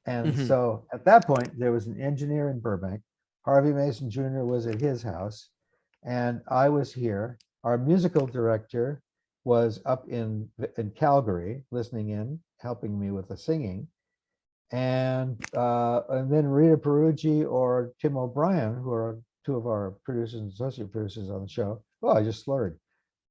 And so at that point, there was an engineer in Burbank. Harvey Mason Jr. was at his house, and I was here. Our musical director was up in Calgary, listening in, helping me with the singing. And then Rita Peruggi or Tim O'Brien, who are two of our producers and associate producers on the show. Oh, I just slurred.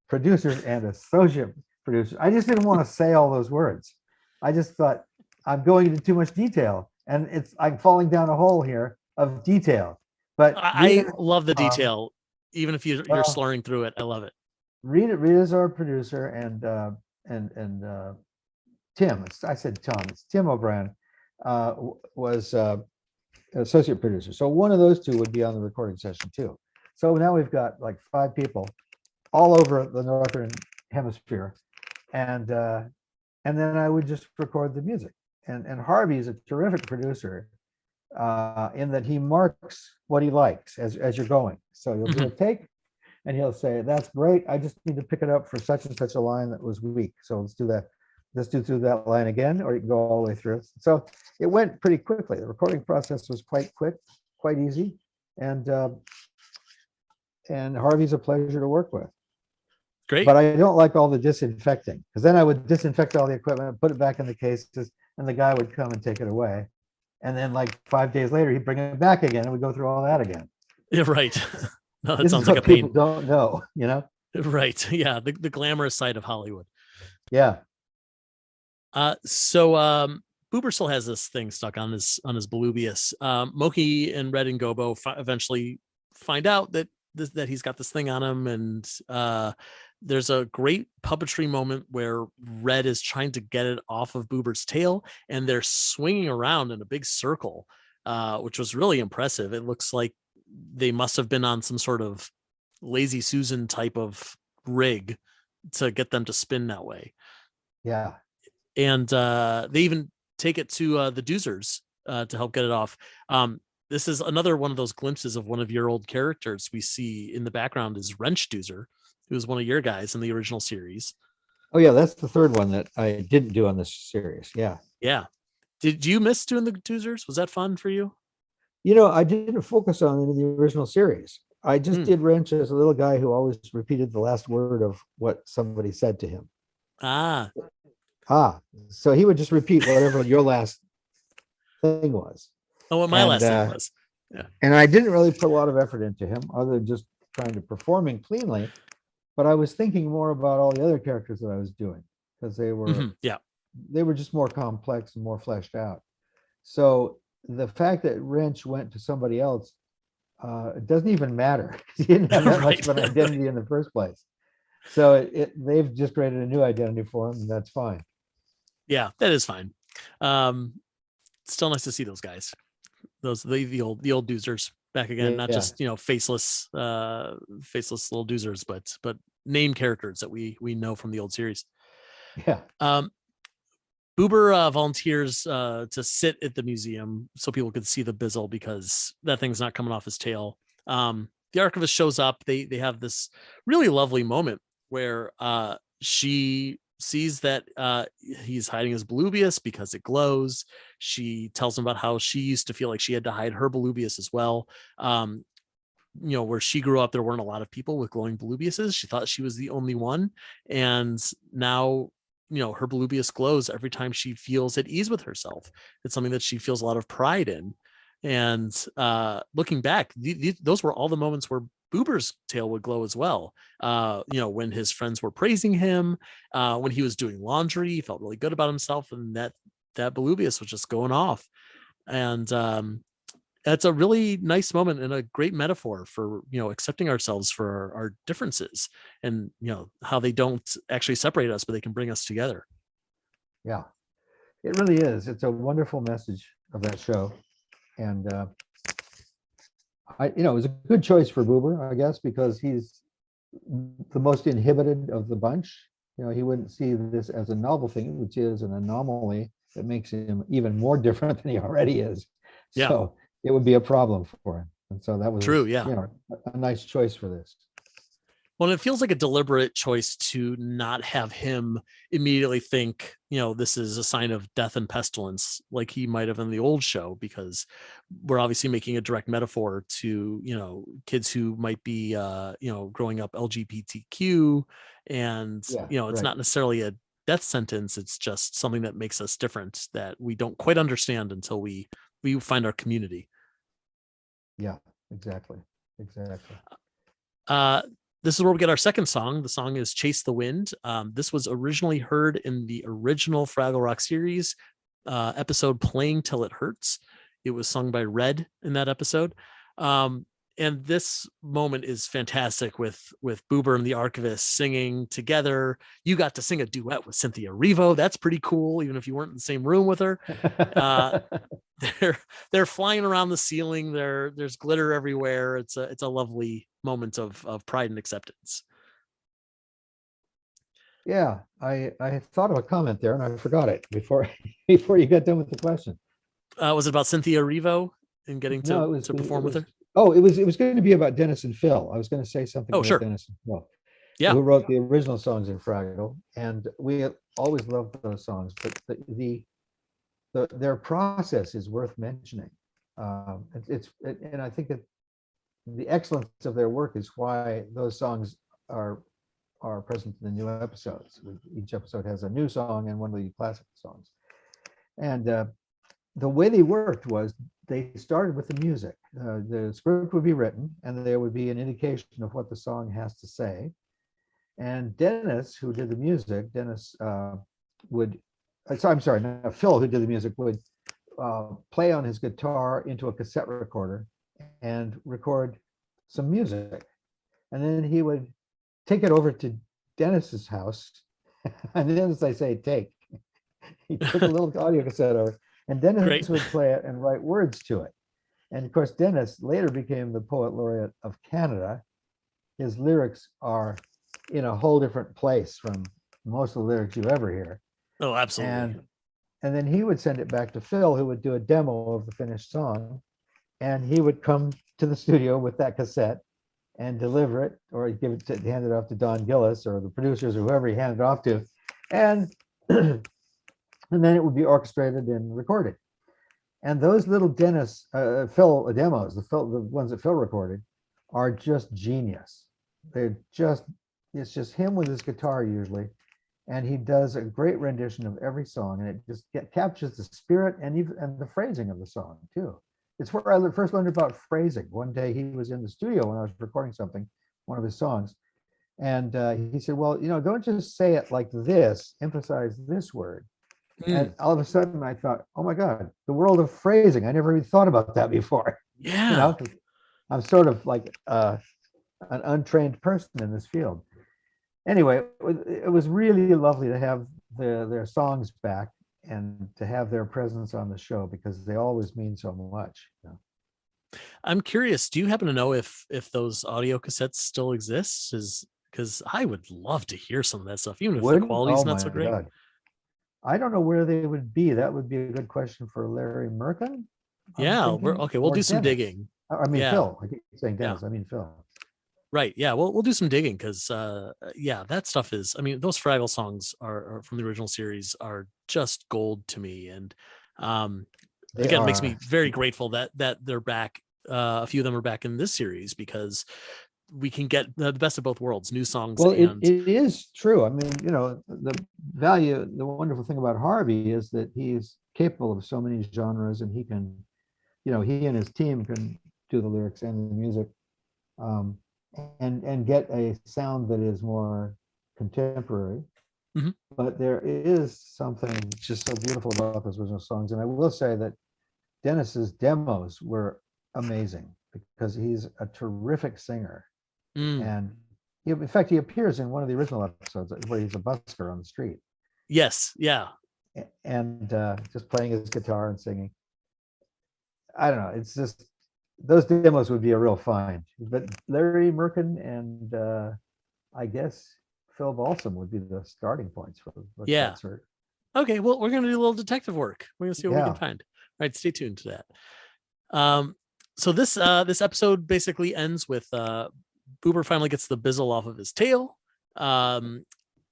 Producers and associate producers. I just didn't want to say all those words. I just thought I'm going into too much detail, and I'm falling down a hole here of detail. But I love the detail, even if you're slurring through it. I love it. Rita's our producer, and Tim. I said Tom. It's Tim O'Brien. Was associate producer. So one of those two would be on the recording session too. So now we've got like 5 people all over the Northern Hemisphere. And then I would just record the music. And Harvey is a terrific producer in that he marks what he likes as you're going. So you'll do a take and he'll say, that's great. I just need to pick it up for such and such a line that was weak. So let's do that. Let's do through that line again, or you can go all the way through. So it went pretty quickly. The recording process was quite quick, quite easy. And Harvey's a pleasure to work with. Great. But I don't like all the disinfecting, because then I would disinfect all the equipment, put it back in the cases, and the guy would come and take it away. And then like 5 days later, he'd bring it back again, and we'd go through all that again. Yeah, right. No, that This sounds is like what a pain. people don't know, Right. Yeah. The glamorous side of Hollywood. Yeah. So Boober still has this thing stuck on his Volubius. Moki and Red and Gobo eventually find out that he's got this thing on him, and there's a great puppetry moment where Red is trying to get it off of Boober's tail, and they're swinging around in a big circle, which was really impressive. It looks like they must have been on some sort of Lazy Susan type of rig to get them to spin that way. Yeah. And they even take it to the Doozers to help get it off. This is another one of those glimpses of one of your old characters. We see in the background is Wrench Doozer, who was one of your guys in the original series. Oh yeah, that's the third one that I didn't do on this series. Yeah. Yeah. Did you miss doing the Doozers? Was that fun for you? I didn't focus on it in the original series. I just did Wrench as a little guy who always repeated the last word of what somebody said to him. So he would just repeat whatever your last thing was. Oh, what my last thing was. Yeah. And I didn't really put a lot of effort into him other than just trying to perform him cleanly. But I was thinking more about all the other characters that I was doing because they were they were just more complex and more fleshed out. So the fact that Wrench went to somebody else, it doesn't even matter. He didn't have that much of an identity in the first place. So they've just created a new identity for him, and that's fine. Yeah, that is fine. Still nice to see those guys. The old Doozers back again, not just faceless little Doozers, but name characters that we know from the old series. Yeah. Boober volunteers to sit at the museum so people could see the Bizzle because that thing's not coming off his tail. The archivist shows up. They have this really lovely moment where she sees that he's hiding his Volubius because it glows. She tells him about how she used to feel like she had to hide her Volubius as well. Where she grew up, there weren't a lot of people with glowing Volubiuses. She thought she was the only one. And now, her Volubius glows every time she feels at ease with herself. It's something that she feels a lot of pride in. And looking back, those were all the moments where Boober's tail would glow as well. When his friends were praising him, when he was doing laundry, he felt really good about himself, and that Volubius was just going off. And it's a really nice moment and a great metaphor for accepting ourselves for our differences, and how they don't actually separate us, but they can bring us together. Yeah, it really is. It's a wonderful message of that show, and it was a good choice for Boober, I guess, because he's the most inhibited of the bunch. He wouldn't see this as a novel thing, which is an anomaly that makes him even more different than he already is. Yeah. So it would be a problem for him. And so that was true. Yeah. A nice choice for this. Well, it feels like a deliberate choice to not have him immediately think, this is a sign of death and pestilence, like he might have in the old show, because we're obviously making a direct metaphor to, kids who might be, growing up LGBTQ. And, it's not necessarily a death sentence. It's just something that makes us different that we don't quite understand until we find our community. Yeah, exactly. This is where we get our second song. The song is Chase the Wind. This was originally heard in the original Fraggle Rock series episode Playing Till It Hurts. It was sung by Red in that episode. And this moment is fantastic with Boober and the Archivist singing together. You got to sing a duet with Cynthia Erivo. That's pretty cool, even if you weren't in the same room with her. They're flying around the ceiling. There's glitter everywhere. It's a lovely moment of pride and acceptance. Yeah, I thought of a comment there and I forgot it before you got done with the question. Was it about Cynthia Erivo and getting to perform with her? Oh, it was going to be about Dennis and Phil. I was going to say something about sure. Dennis and Phil. Yeah. Who wrote the original songs in Fraggle, and we always loved those songs, but their process is worth mentioning. And I think that the excellence of their work is why those songs are present in the new episodes. Each episode has a new song and one of the classic songs. And the way they worked was they started with the music. The script would be written and there would be an indication of what the song has to say. And Dennis, who did the music, Phil, who did the music, would play on his guitar into a cassette recorder and record some music. And then he would take it over to Dennis's house. And then, as I say, he took a little audio cassette over, and Dennis would play it and write words to it. And of course, Dennis later became the poet laureate of Canada. His lyrics are in a whole different place from most of the lyrics you ever hear. Oh, absolutely. And then he would send it back to Phil, who would do a demo of the finished song, and he would come to the studio with that cassette and deliver it, or he'd hand it off to Don Gillis or the producers or whoever he handed it off to, and and then it would be orchestrated and recorded. And those little Phil demos, the ones that Phil recorded, are just genius. It's just him with his guitar usually, and he does a great rendition of every song, and it just captures the spirit and the phrasing of the song too. It's where I first learned about phrasing. One day he was in the studio when I was recording something, one of his songs, and he said, "Well, don't just say it like this. Emphasize this word." And all of a sudden, I thought, "Oh my God, the world of phrasing! I never even thought about that before." Yeah. 'Cause I'm sort of like an untrained person in this field. Anyway, it was really lovely to have their songs back and to have their presence on the show, because they always mean so much. I'm curious, do you happen to know if those audio cassettes still exist? Because I would love to hear some of that stuff, even if the quality's not so great. God. I don't know where they would be. That would be a good question for Larry Merkin. Yeah, we'll do some digging. I mean, Phil. I keep saying Dennis. I mean, Phil. Right. Yeah. We'll do some digging, because that stuff is, I mean, those Fraggle songs are from the original series are just gold to me. And again, it makes me very grateful that they're back. A few of them are back in this series, because we can get the best of both worlds, new songs. Well, it is true. I mean, the wonderful thing about Harvey is that he's capable of so many genres, and he can, he and his team can do the lyrics and the music. And get a sound that is more contemporary. Mm-hmm. But there is something just so beautiful about those original songs. And I will say that Dennis's demos were amazing, because he's a terrific singer. And in fact, he appears in one of the original episodes where he's a busker on the street. Yes. Yeah. And just playing his guitar and singing. I don't know. It's just, those demos would be a real find. But Larry Merkin and I guess Phil Balsam would be the starting points for that sort. Okay, well, we're going to do a little detective work. We're going to see what we can find. All right, stay tuned to that. So this episode basically ends with Boober finally gets the bizzle off of his tail.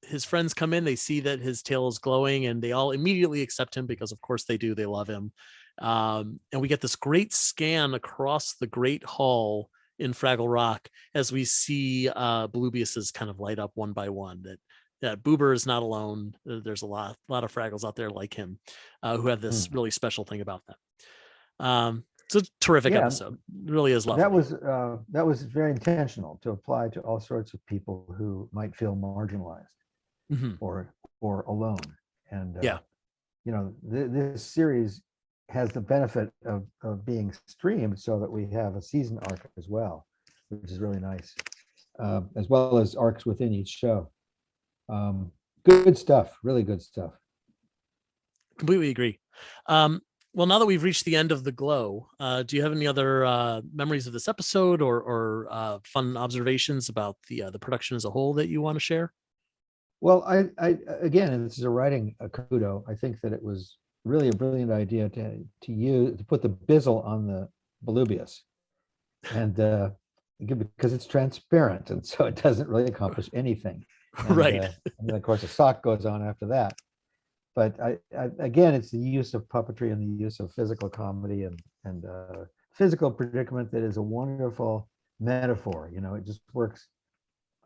His friends come in, they see that his tail is glowing, and they all immediately accept him, because of course they do. They love him. And we get this great scan across the Great Hall in Fraggle Rock as we see Bluebius's kind of light up one by one. That Boober is not alone. There's a lot of Fraggles out there like him who have this really special thing about them. It's a terrific episode. It really is lovely. That was very intentional to apply to all sorts of people who might feel marginalized or alone. And this series has the benefit of being streamed, so that we have a season arc as well, which is really nice, as well as arcs within each show. Good stuff, really good stuff. Completely agree. Well, now that we've reached the end of the glow, do you have any other memories of this episode or fun observations about the production as a whole that you want to share? Well, I again, this is a writing kudo. I think that it was really a brilliant idea to put the bizzle on the Bluebius, and because it's transparent, and so it doesn't really accomplish anything. And, right. And then of course a sock goes on after that. But again, it's the use of puppetry and the use of physical comedy and physical predicament that is a wonderful metaphor. It just works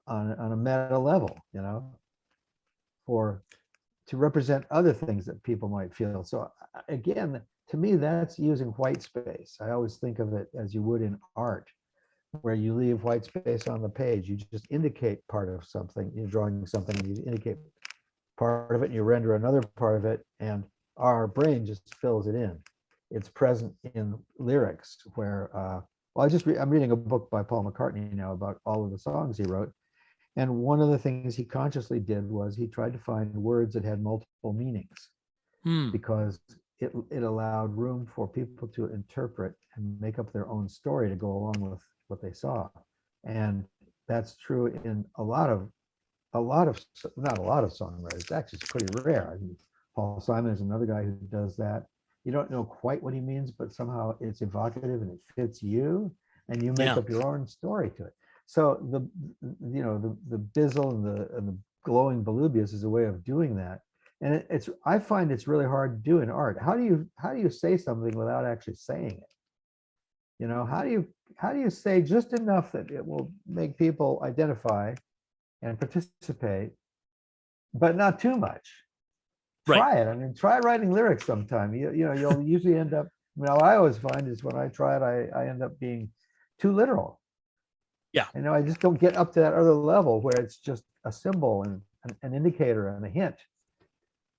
on a meta level. To represent other things that people might feel. So again, to me, that's using white space. I always think of it as you would in art, where you leave white space on the page. You just indicate part of something. You're drawing something, and you indicate part of it, and you render another part of it, and our brain just fills it in. It's present in lyrics where, I'm reading a book by Paul McCartney now about all of the songs he wrote. And one of the things he consciously did was he tried to find words that had multiple meanings, because it allowed room for people to interpret and make up their own story to go along with what they saw. And that's true in a lot of not a lot of songwriters. Actually, it's pretty rare. I mean, Paul Simon is another guy who does that. You don't know quite what he means, but somehow it's evocative and it fits you, and you make up your own story to it. So the bizzle and the glowing volubilis is a way of doing that. And I find it's really hard to do in art. How do you say something without actually saying it? You know, how do you say just enough that it will make people identify and participate, but not too much? Try it. I mean, try writing lyrics sometime. You'll usually end up, what I always find is when I try it, I end up being too literal. Yeah. I just don't get up to that other level where it's just a symbol and an indicator and a hint.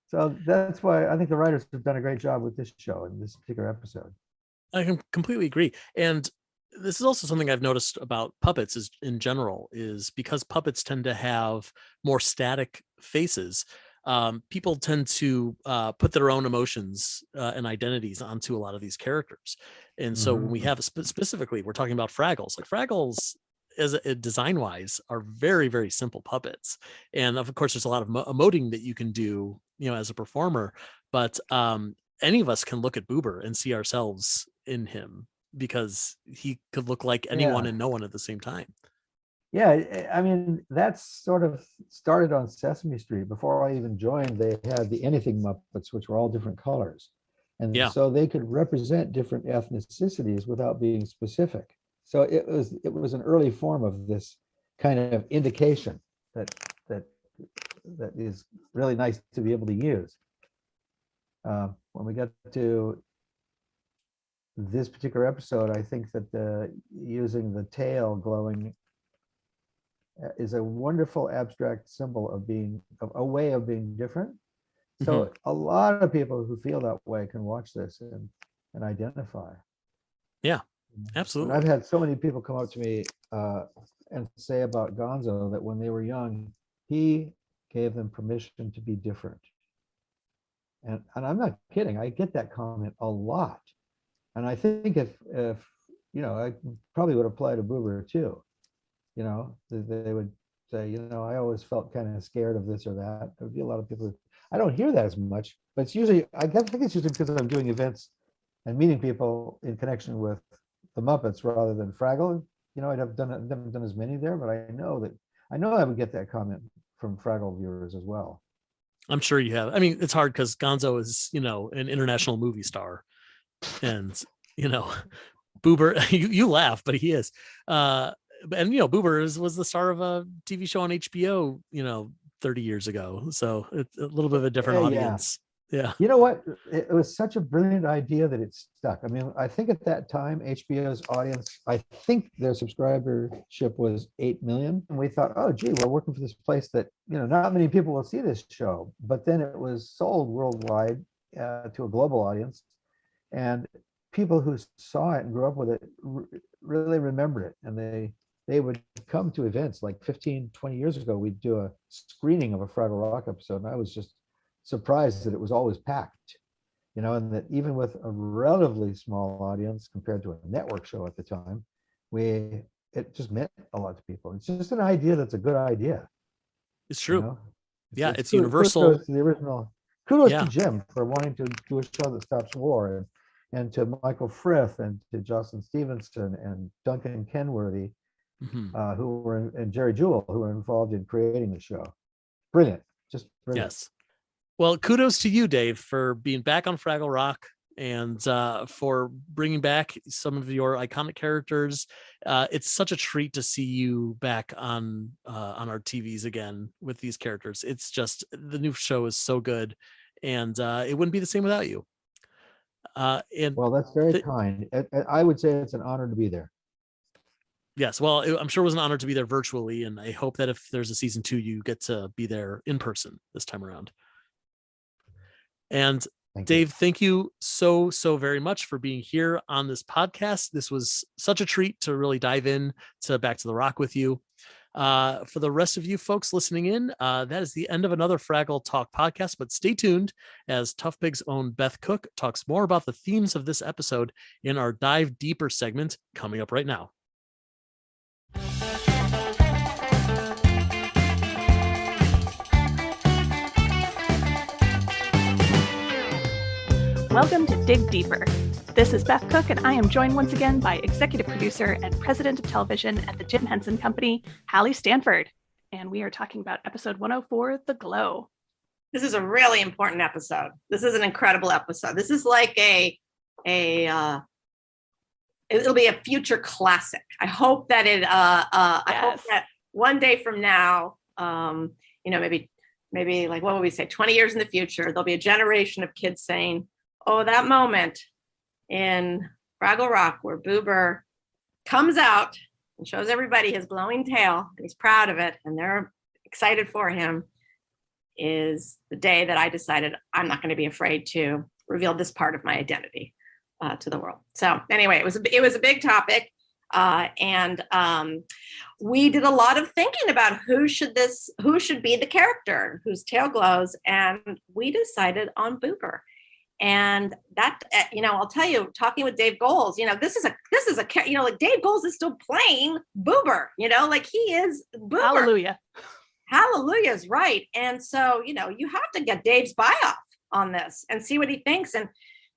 So that's why I think the writers have done a great job with this show and this particular episode. I can completely agree. And this is also something I've noticed about puppets in general, is because puppets tend to have more static faces. People tend to put their own emotions and identities onto a lot of these characters. And so when we have specifically, we're talking about Fraggles, like Fraggles as design wise are very, very simple puppets. And of course, there's a lot of emoting that you can do, as a performer, but any of us can look at Boober and see ourselves in him because he could look like anyone and no one at the same time. Yeah, I mean, that's sort of started on Sesame Street. Before I even joined, they had the Anything Muppets, which were all different colors. And so they could represent different ethnicities without being specific. So it was an early form of this kind of indication that is really nice to be able to use. When we get to this particular episode, I think that using the tail glowing is a wonderful abstract symbol of a way of being different. So a lot of people who feel that way can watch this and identify. Yeah, absolutely. And I've had so many people come up to me and say about Gonzo that when they were young, he gave them permission to be different. And I'm not kidding. I get that comment a lot. And I think if I probably would apply to Boober too. They would say, I always felt kind of scared of this or that. There would be a lot of people. I don't hear that as much, but it's usually, I think it's usually because I'm doing events and meeting people in connection with the Muppets rather than Fraggle. I've never done as many there, but I know I would get that comment from Fraggle viewers as well. I'm sure you have. I mean, it's hard because Gonzo is, an international movie star, and Boober, you laugh, but he is. And Boober was the star of a TV show on HBO, 30 years ago. So it's a little bit of a different audience. Yeah. You know what? It was such a brilliant idea that it stuck. I mean, I think at that time, HBO's audience, I think their subscribership was 8 million. And we thought, oh, gee, we're working for this place that, not many people will see this show. But then it was sold worldwide to a global audience. And people who saw it and grew up with it really remembered it. And they would come to events like 15, 20 years ago. We'd do a screening of a Fraggle Rock episode. And I was just surprised that it was always packed, and that even with a relatively small audience compared to a network show at the time, it just meant a lot to people. It's just an idea that's a good idea. It's true. It's universal. Kudos to the original. Kudos to Jim for wanting to do a show that stops war, and to Michael Frith and to Jocelyn Stevenson and Duncan Kenworthy, who were and Jerry Jewell, who were involved in creating the show. Brilliant. Just brilliant. Yes. Well, kudos to you, Dave, for being back on Fraggle Rock and for bringing back some of your iconic characters. It's such a treat to see you back on our TVs again with these characters. It's just, the new show is so good, and it wouldn't be the same without you. Well, that's very kind. I would say it's an honor to be there. Yes, well, I'm sure it was an honor to be there virtually, and I hope that if there's a season 2, you get to be there in person this time around. And Dave, thank you so very much for being here on this podcast. This was such a treat to really dive in to Back to the Rock with you. For the rest of you folks listening in, that is the end of another Fraggle Talk podcast, but stay tuned as ToughPigs' own Beth Cook talks more about the themes of this episode in our Dive Deeper segment coming up right now. Welcome to Dig Deeper. This is Beth Cook, and I am joined once again by executive producer and president of television at the Jim Henson Company, Hallie Stanford. And we are talking about episode 104, The Glow. This is a really important episode. This is an incredible episode. This is like it'll be a future classic. I hope that I hope that one day from now, maybe like, what would we say, 20 years in the future, there'll be a generation of kids saying, oh, that moment in Fraggle Rock where Boober comes out and shows everybody his glowing tail, and he's proud of it, and they're excited for him, is the day that I decided I'm not going to be afraid to reveal this part of my identity to the world. So anyway, it was a big topic. And we did a lot of thinking about who should be the character whose tail glows, and we decided on Boober. And that, I'll tell you, talking with Dave Goelz, this is like Dave Goelz is still playing Boober, like he is Boober. Hallelujah is right. And so, you have to get Dave's buy-off on this and see what he thinks. And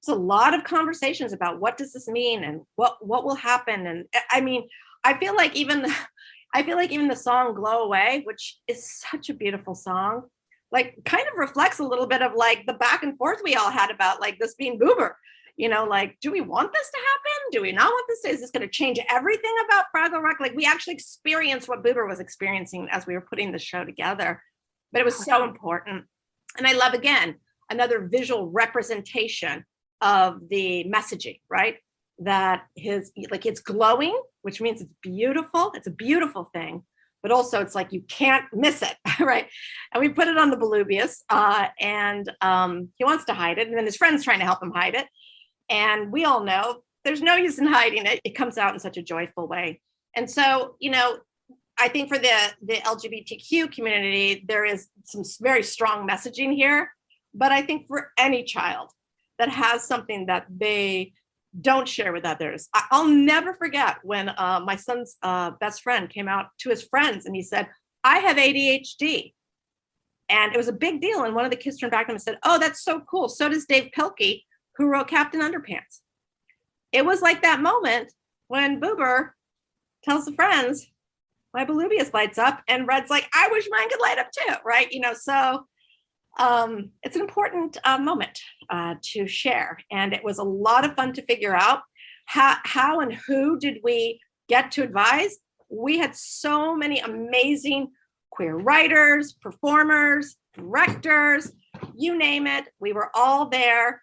there's a lot of conversations about what does this mean and what will happen. And I mean, I feel like even the song Glow Away, which is such a beautiful song, like kind of reflects a little bit of like the back and forth we all had about like this being Boober, like, do we want this to happen? Do we not want this? Is this going to change everything about Fraggle Rock? Like we actually experienced what Boober was experiencing as we were putting the show together, but it was so important. And I love, again, another visual representation of the messaging, right? That it's glowing, which means it's beautiful. It's a beautiful thing, but also it's like, you can't miss it, right? And we put it on the Belubius, and he wants to hide it. And then his friend's trying to help him hide it. And we all know there's no use in hiding it. It comes out in such a joyful way. And so, I think for the LGBTQ community, there is some very strong messaging here. But I think for any child that has something that they don't share with others, I'll never forget when my son's best friend came out to his friends and he said, I have ADHD. And it was a big deal. And one of the kids turned back to him and said, oh, that's so cool. So does Dave Pilkey, who wrote Captain Underpants. It was like that moment when Boober tells the friends, my Belubius lights up, and Red's like, I wish mine could light up too, right? So it's an important moment to share. And it was a lot of fun to figure out how and who did we get to advise. We had so many amazing queer writers, performers, directors, you name it. We were all there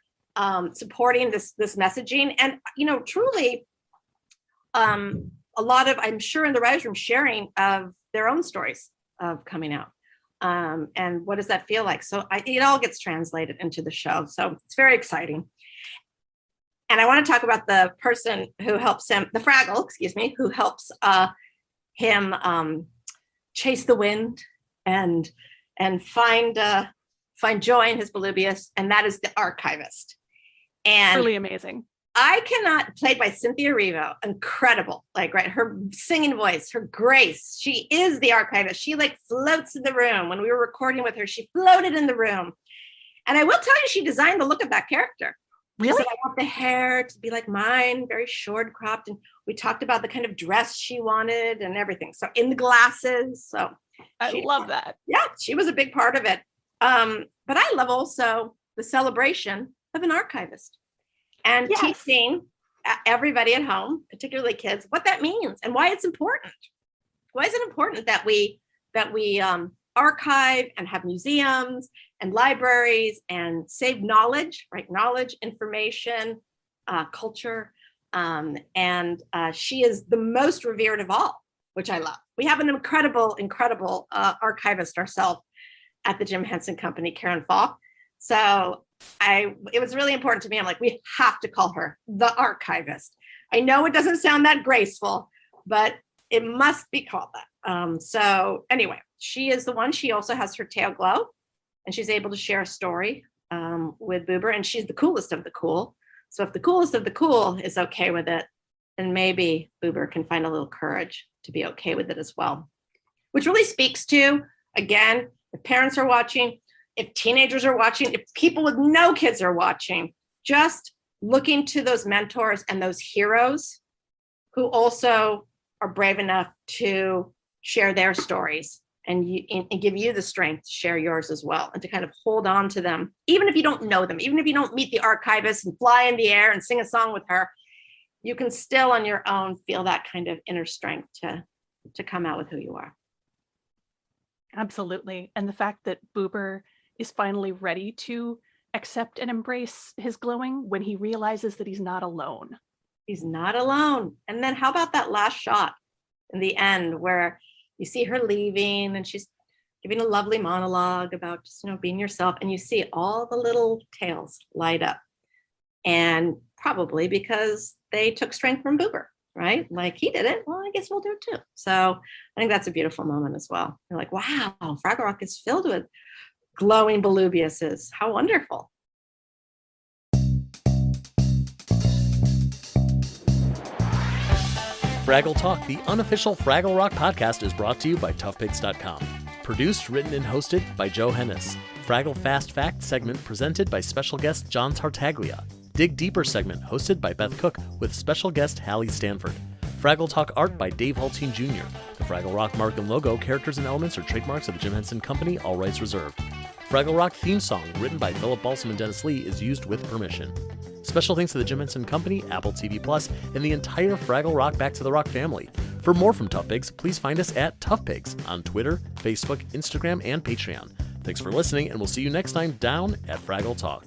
supporting this messaging. And, truly a lot of, I'm sure, in the writers' room sharing of their own stories of coming out. And what does that feel like? So it all gets translated into the show. So it's very exciting. And I want to talk about the person who helps him, the Fraggle, who helps him chase the wind and find joy in his Belubius. And that is the Archivist. And really amazing. Played by Cynthia Erivo, incredible, her singing voice, her grace. She is the Archivist. She floats in the room. When we were recording with her, she floated in the room. And I will tell you, she designed the look of that character. Really? She said, I want the hair to be like mine, very short cropped. And we talked about the kind of dress she wanted and everything. So in the glasses. So I love that. Yeah, she was a big part of it. But I love also the celebration of an Archivist. And teaching everybody at home, particularly kids, what that means and why it's important. Why is it important that we archive and have museums and libraries and save knowledge, right? Knowledge, information, culture. And she is the most revered of all, which I love. We have an incredible archivist ourselves at the Jim Henson Company, Karen Falk. So it was really important to me. I'm like, we have to call her the Archivist. I know it doesn't sound that graceful, but it must be called that. So anyway, she is the one. She also has her tail glow, and she's able to share a story with Boober, and she's the coolest of the cool. So if the coolest of the cool is okay with it, then maybe Boober can find a little courage to be okay with it as well. Which really speaks to, again, if parents are watching, if teenagers are watching, if people with no kids are watching, just looking to those mentors and those heroes who also are brave enough to share their stories and give you the strength to share yours as well, and to kind of hold on to them, even if you don't know them, even if you don't meet the archivist and fly in the air and sing a song with her, you can still on your own feel that kind of inner strength to come out with who you are. Absolutely. And the fact that Boober is finally ready to accept and embrace his glowing when he realizes that he's not alone. He's not alone. And then how about that last shot in the end where you see her leaving and she's giving a lovely monologue about just, being yourself, and you see all the little tails light up. And probably because they took strength from Boober, right? Like, he did it, well, I guess we'll do it too. So I think that's a beautiful moment as well. You're like, wow, Fraggle Rock is filled with glowing Volubiuses. How wonderful. Fraggle Talk, the unofficial Fraggle Rock podcast, is brought to you by ToughPigs.com. Produced, written, and hosted by Joe Hennis. Fraggle Fast Fact segment presented by special guest John Tartaglia. Dig Deeper segment hosted by Beth Cook with special guest Hallie Stanford. Fraggle Talk art by Dave Haltine Jr. The Fraggle Rock mark and logo, characters, and elements are trademarks of the Jim Henson Company, all rights reserved. Fraggle Rock theme song, written by Philip Balsam and Dennis Lee, is used with permission. Special thanks to the Jim Henson Company, Apple TV Plus, and the entire Fraggle Rock Back to the Rock family. For more from ToughPigs, please find us at ToughPigs on Twitter, Facebook, Instagram, and Patreon. Thanks for listening, and we'll see you next time down at Fraggle Talk.